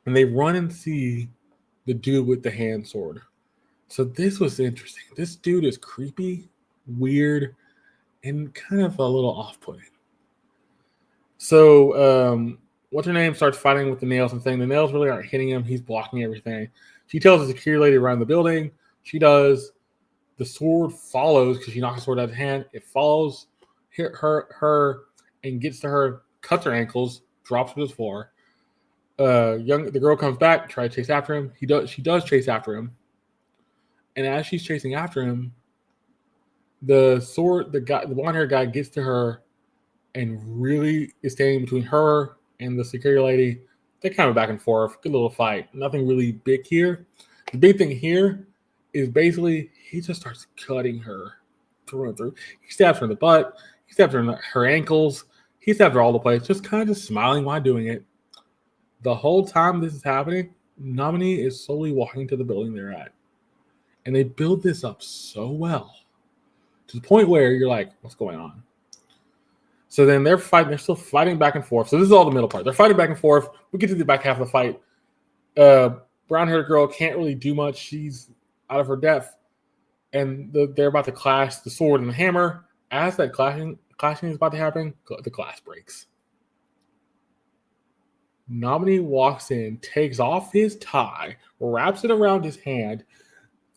and they run and see the dude with the hand sword. So this was interesting. This dude is creepy, weird, and kind of a little off-putting. So what's her name starts fighting with the nails and saying the nails really aren't hitting him. He's blocking everything. She tells the security lady around the building. She does. The sword follows because she knocks the sword out of the hand. It follows her and gets to her, cuts her ankles, drops her to the floor. The girl comes back, tries to chase after him. She does chase after him. And as she's chasing after him, the blonde-haired guy gets to her and really is standing between her and the security lady. They kind of back and forth. Good little fight. Nothing really big here. The big thing here is basically he just starts cutting her through and through. He stabs her in the butt. He stabs her in her ankles. He stabs her all the place, just kind of smiling while doing it. The whole time this is happening, Nominee is slowly walking to the building they're at. And they build this up so well to the point where you're like, what's going on? So then they're fighting. They're still fighting back and forth. So this is all the middle part. They're fighting back and forth. We get to the back half of the fight. Brown-haired girl can't really do much. She's out of her depth. And they're about to clash the sword and the hammer. As that clashing is about to happen, the glass breaks. Nominee walks in, takes off his tie, wraps it around his hand.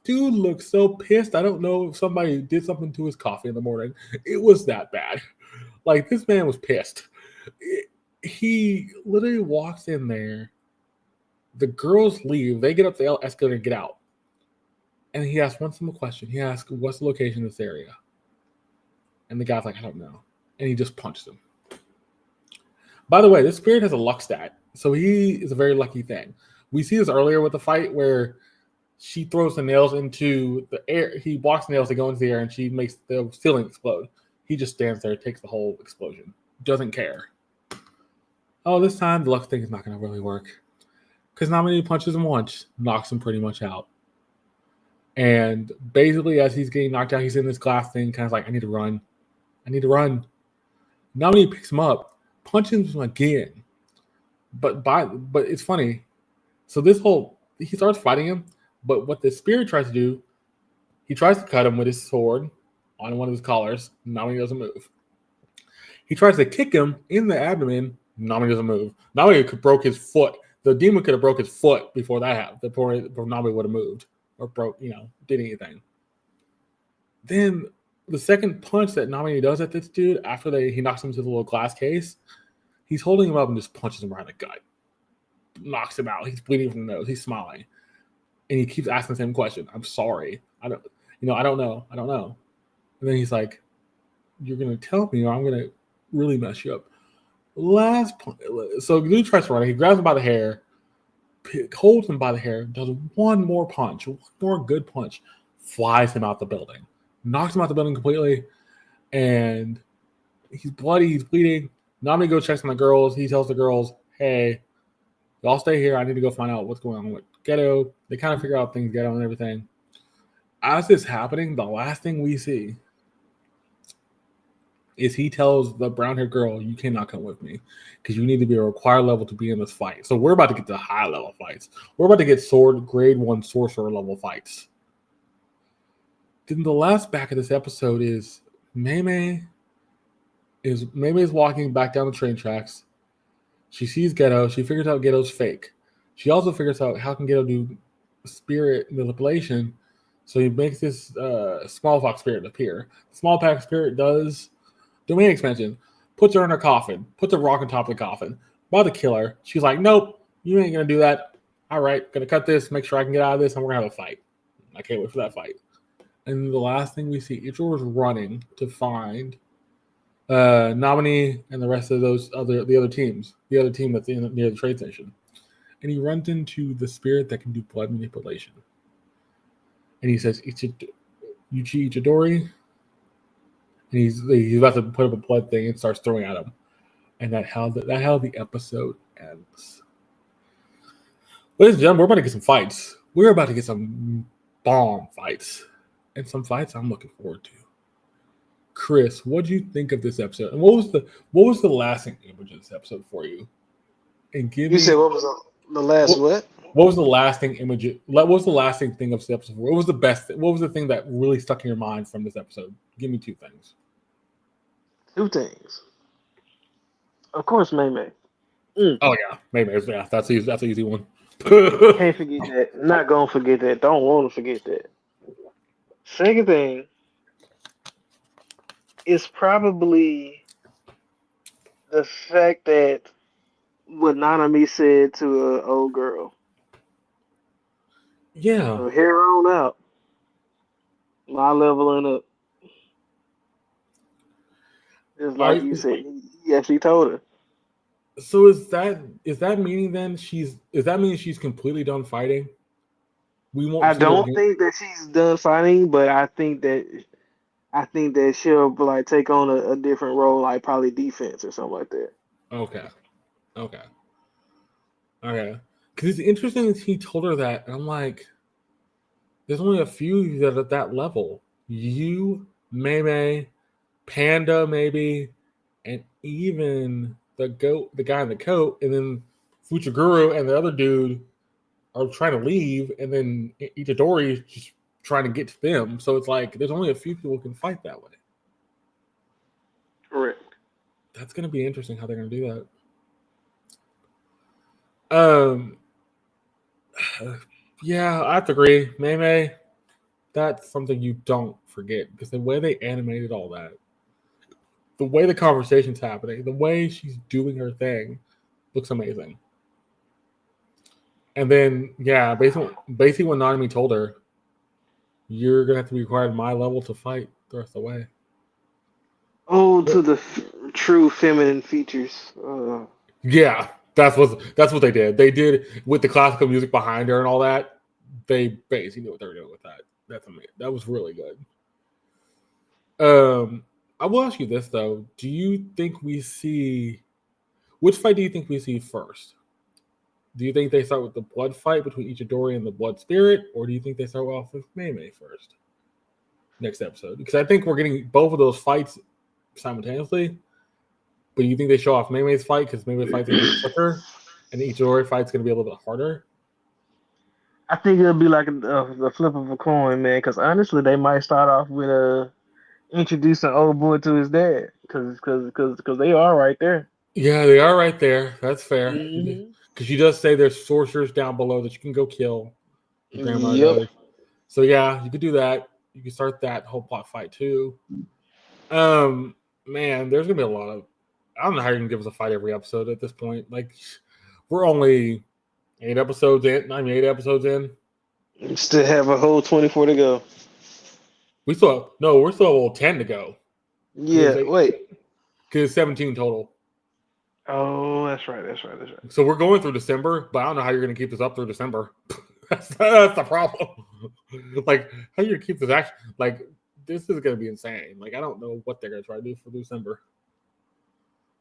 Dude looks so pissed. I don't know if somebody did something to his coffee in the morning. It was that bad. Like, this man was pissed. He literally walks in there. The girls leave. They get up the escalator and get out. And he asks one simple question. He asks, what's the location of this area? And the guy's like, I don't know. And he just punched him. By the way, this spirit has a luck stat. So he is a very lucky thing. We see this earlier with the fight where she throws the nails into the air. He blocks the nails, they go into the air, and she makes the ceiling explode. He just stands there, takes the whole explosion. Doesn't care. Oh, this time the luck thing is not going to really work. Because Nominee punches him once, knocks him pretty much out. And basically, as he's getting knocked out, he's in this glass thing, kind of like, I need to run. Nominee picks him up, punches him again. But it's funny. So he starts fighting him, but what the spirit tries to do, he tries to cut him with his sword on one of his collars. Nominee doesn't move. He tries to kick him in the abdomen. Nominee doesn't move. Nominee broke his foot. The demon could have broke his foot before that happened. Before Nominee would have moved or did anything. Then the second punch that Nominee does at this dude, after he knocks him into the little glass case, he's holding him up and just punches him right in the gut. Knocks him out. He's bleeding from the nose. He's smiling. And he keeps asking the same question. I'm sorry. I don't know. And then he's like, you're going to tell me or I'm going to really mess you up. Last point. So the dude tries to run. He grabs him by the hair, holds him by the hair, does one more punch, one more good punch, flies him out the building, knocks him out the building completely, and he's bloody, he's bleeding. Nominee goes checks on the girls. He tells the girls, hey, y'all stay here. I need to go find out what's going on with Ghetto. They kind of figure out things Ghetto and everything. As this happening, the last thing we see is he tells the brown-haired girl, you cannot come with me because you need to be a required level to be in this fight. So we're about to get to high-level fights. We're about to get grade 1 sorcerer level fights. Then the last back of this episode is Maymay is walking back down the train tracks. She sees Ghetto. She figures out Ghetto's fake. She also figures out how can Ghetto do spirit manipulation. So he makes this smallpox spirit appear. Smallpox spirit does domain expansion, puts her in her coffin, puts a rock on top of the coffin, about to kill her. She's like, nope, you ain't going to do that. All right, going to cut this, make sure I can get out of this, and we're going to have a fight. I can't wait for that fight. And the last thing we see, Ichiro is running to find Nominee and the rest of the other teams, the other team that's near the trade station. And he runs into the spirit that can do blood manipulation. And he says, Yuchi Ichidori. And he's about to put up a blood thing and starts throwing at him. And that's how the episode ends. Ladies and gentlemen, we're about to get some fights. We're about to get some bomb fights. And some fights I'm looking forward to. Chris, what do you think of this episode? And what was the lasting image of this episode for you? And You said what was the last what? What was the lasting image? What was the lasting thing of this episode? What was the best? What was the thing that really stuck in your mind from this episode? Give me 2 things. 2 things. Of course, Maymay. Oh yeah, Maymay. Yeah, that's an easy one. Can't forget that. Not gonna forget that. Don't want to forget that. Second thing is probably the fact that what Nanami said to an old girl. Yeah. So here on out, my leveling up. Just like you said, he actually told her. So is that meaning then she's completely done fighting? We won't. I don't think that she's done fighting, but I think that she'll like take on a different role, like probably defense or something like that. Okay. Because it's interesting that he told her that, and I'm like, there's only a few that are at that level. You, Maymay, Panda, maybe, and even the guy in the coat, and then Fuchiguru and the other dude are trying to leave, and then Itadori is just trying to get to them. So it's like there's only a few people who can fight that way. Correct. That's going to be interesting how they're going to do that. Um, yeah, I have to agree. May May, that's something you don't forget because the way they animated all that, the way the conversation's happening, the way she's doing her thing looks amazing. And then, yeah, basically when Nanami told her, you're going to have to be required at my level to fight the rest of the way. Oh, to But, the true feminine features. yeah, that's what they did. They did with the classical music behind her and all that. They basically knew what they were doing with that. That's amazing. That was really good. I will ask you this though: do you think we see which fight do you think we see first? Do you think they start with the blood fight between Ichidori and the Blood Spirit, or do you think they start off with Mei Mei first? Next episode, because I think we're getting both of those fights simultaneously. But do you think they show off Mei Mei's fight because Mei Mei's fight's gonna be quicker, and the Ichidori fight's gonna be a little bit harder? I think it'll be like the flip of a coin, man. Because honestly, they might start off with introducing old boy to his dad, because they are right there. Yeah, they are right there. That's fair. Hmm. Because she does say there's sorcerers down below that you can go kill. Your grandmother Yep. does. So yeah, you could do that. You can start that whole plot fight too. Um, man, there's gonna be a lot of. I don't know how you're gonna give us a fight every episode at this point. Like, we're only 8 episodes in. I mean, 8 episodes in. Still have a whole 24 to go. We still have, no, we're still have 10 to go because Yeah. Wait. it's 17 total. Oh, that's right. That's right. That's right. So we're going through December, but I don't know how you're gonna keep this up through December. that's the problem. Like, how you gonna keep this action? Like, this is gonna be insane. Like, I don't know what they're gonna try to do for December.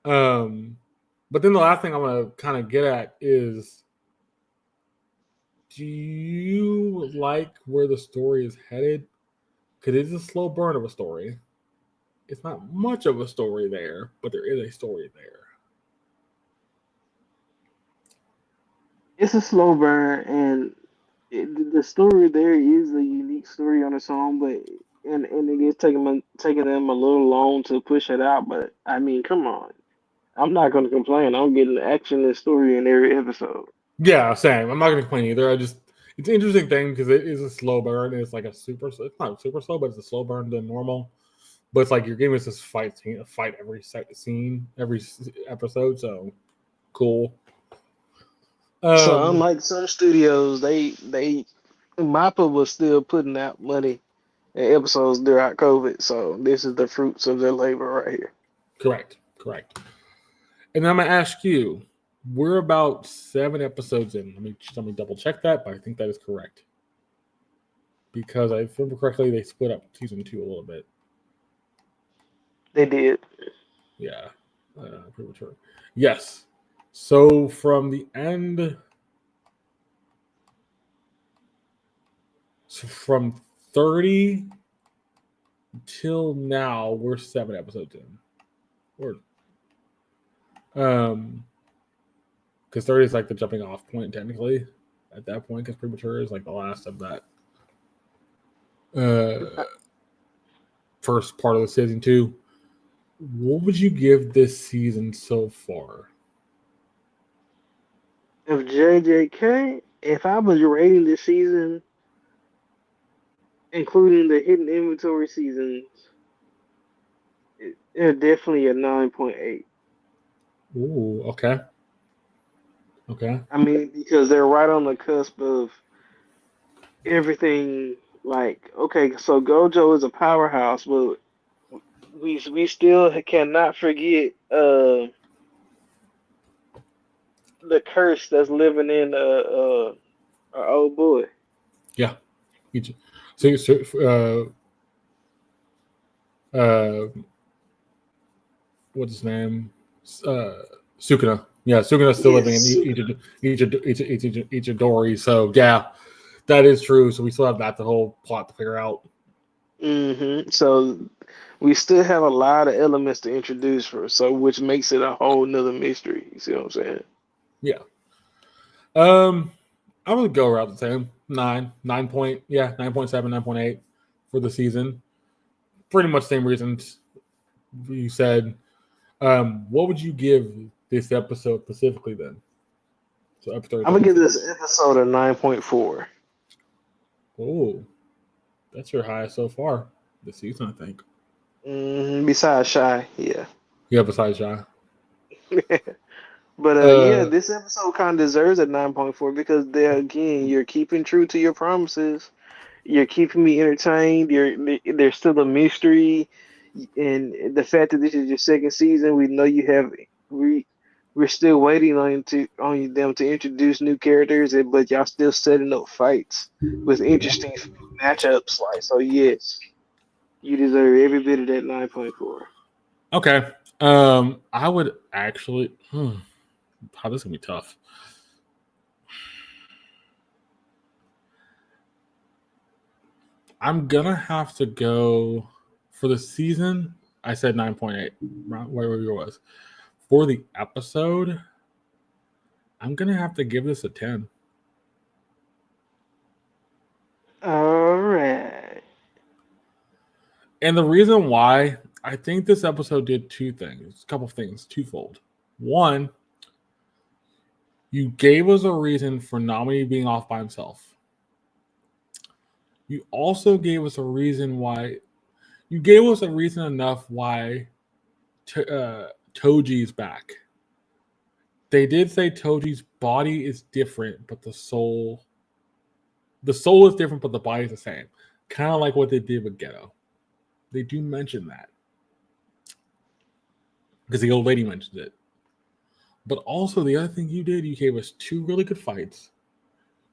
But then the last thing I want to kind of get at is, do you like where the story is headed? Because it's a slow burn of a story. It's not much of a story there, but there is a story there. It's a slow burn, and the story there is a unique story on its own, but and it is taking them a little long to push it out. But I mean, come on, I'm not going to complain. I'm getting action and story in every episode. Yeah, same. I'm not going to complain either. It's an interesting thing because it is a slow burn. It's like it's not super slow, but it's a slow burn than normal. But it's like you're giving us this fight every scene, every episode. So cool. So Um, unlike some studios, they Mappa was still putting out money and episodes throughout COVID. So this is the fruits of their labor right here. correct. And I'm gonna ask you, we're about 7 episodes in. Let me double check that, but I think that is correct because I remember correctly they split up season 2 a little bit. They did. Yeah, premature. Yes. So from the end, so from 30 till now, we're 7 episodes in. We're because 30 is like the jumping off point technically at that point because premature is like the last of that first part of the season 2. What would you give this season so far? If JJK, if I was rating this season, including the hidden inventory seasons, it's definitely a 9.8. Ooh, okay. I mean, because they're right on the cusp of everything. Like, okay, so Gojo is a powerhouse, but we still cannot forget the curse that's living in our old boy. Yeah. So what's his name? Sukuna. Yeah, Sukuna's still living in Yes. Ichidori. So yeah, that is true. So we still have that the whole plot to figure out. So we still have a lot of elements to introduce for, so which makes it a whole nother mystery. You see what I'm saying? Yeah. I would go around the same 9 point, yeah, 9.7, 9.8 for the season. Pretty much same reasons you said. What would you give this episode specifically then? So episode I'm gonna give 36. this episode a 9.4. Oh, that's your highest so far this season, I think. Besides Shy, yeah. Yeah, besides Shy. But yeah, Uh, this episode kind of deserves a 9.4 because there again, you're keeping true to your promises. You're keeping me entertained. There's still a mystery, and the fact that this is your second season, we know you have we're still waiting on them to introduce new characters, but y'all still setting up fights with interesting matchups. Like so, yes, you deserve every bit of that 9.4. okay. I would actually. How this is gonna be tough. I'm gonna have to go for the season. I said 9.8. Where you was for the episode. I'm gonna have to give this a 10. All right. And the reason why I think this episode did two things, a couple things, twofold. One, you gave us a reason for Nami being off by himself. You also gave us a reason why. You gave us a reason enough why Toji's back. They did say Toji's body is different, but the soul is different, but the body is the same. Kind of like what they did with Ghetto. They do mention that because the old lady mentioned it. But also the other thing you did, you gave us two really good fights.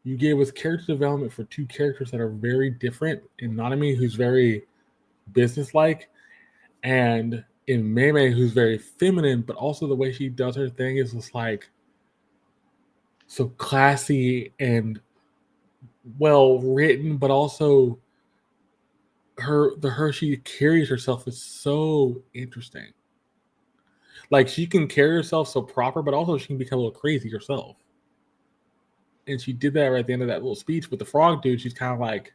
You gave us character development for two characters that are very different. In Nanami, who's very businesslike, and in Mei, who's very feminine, but also the way she does her thing is just like so classy and well written, but also her she carries herself is so interesting. Like she can carry herself so proper, but also she can become a little crazy herself. And she did that right at the end of that little speech with the frog dude. She's kind of like,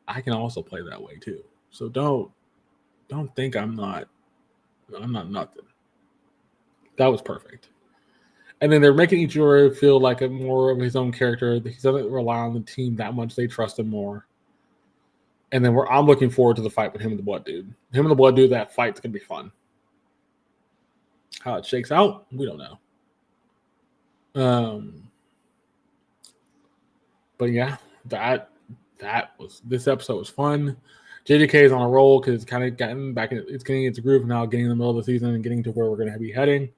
I can also play that way too. So don't think I'm not nothing. That was perfect. And then they're making Ichiro feel like a more of his own character. He doesn't rely on the team that much. They trust him more. And then I'm looking forward to the fight with him and the Blood Dude. Him and the Blood Dude, that fight's gonna be fun. How it shakes out, we don't know. But yeah, this episode was fun. JJK is on a roll because it's kind of it's getting its groove now, getting in the middle of the season and getting to where we're going to be heading.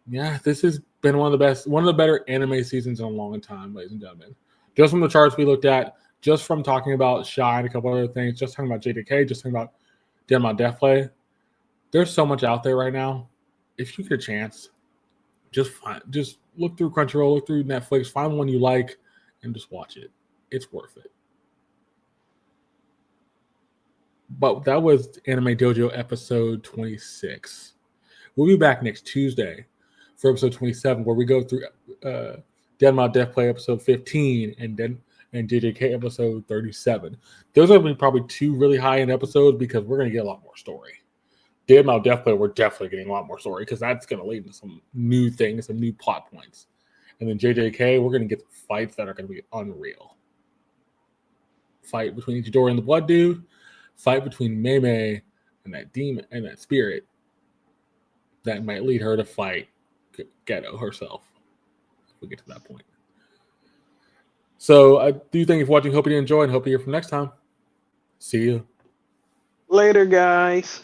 Yeah, this has been one of the better anime seasons in a long time, ladies and gentlemen. Just from the charts we looked at, just from talking about Shy and a couple other things, just talking about JJK, just talking about Death Play. There's so much out there right now. If you get a chance, just look through Crunchyroll, look through Netflix, find one you like, and just watch it. It's worth it. But that was Anime Dojo episode 26. We'll be back next Tuesday for episode 27, where we go through Death Play episode 15 and JJK episode 37. Those are probably two really high-end episodes because we're going to get a lot more story. Death Play, we're definitely getting a lot more story because that's going to lead to some new things, some new plot points. And then JJK, we're going to get fights that are going to be unreal. Fight between Ichidori and the Blood Dude. Fight between Mei and that demon and that spirit that might lead her to fight Ghetto herself if we get to that point. So I do thank you for watching. Hope you enjoy and hope to hear from next time. See you. Later, guys.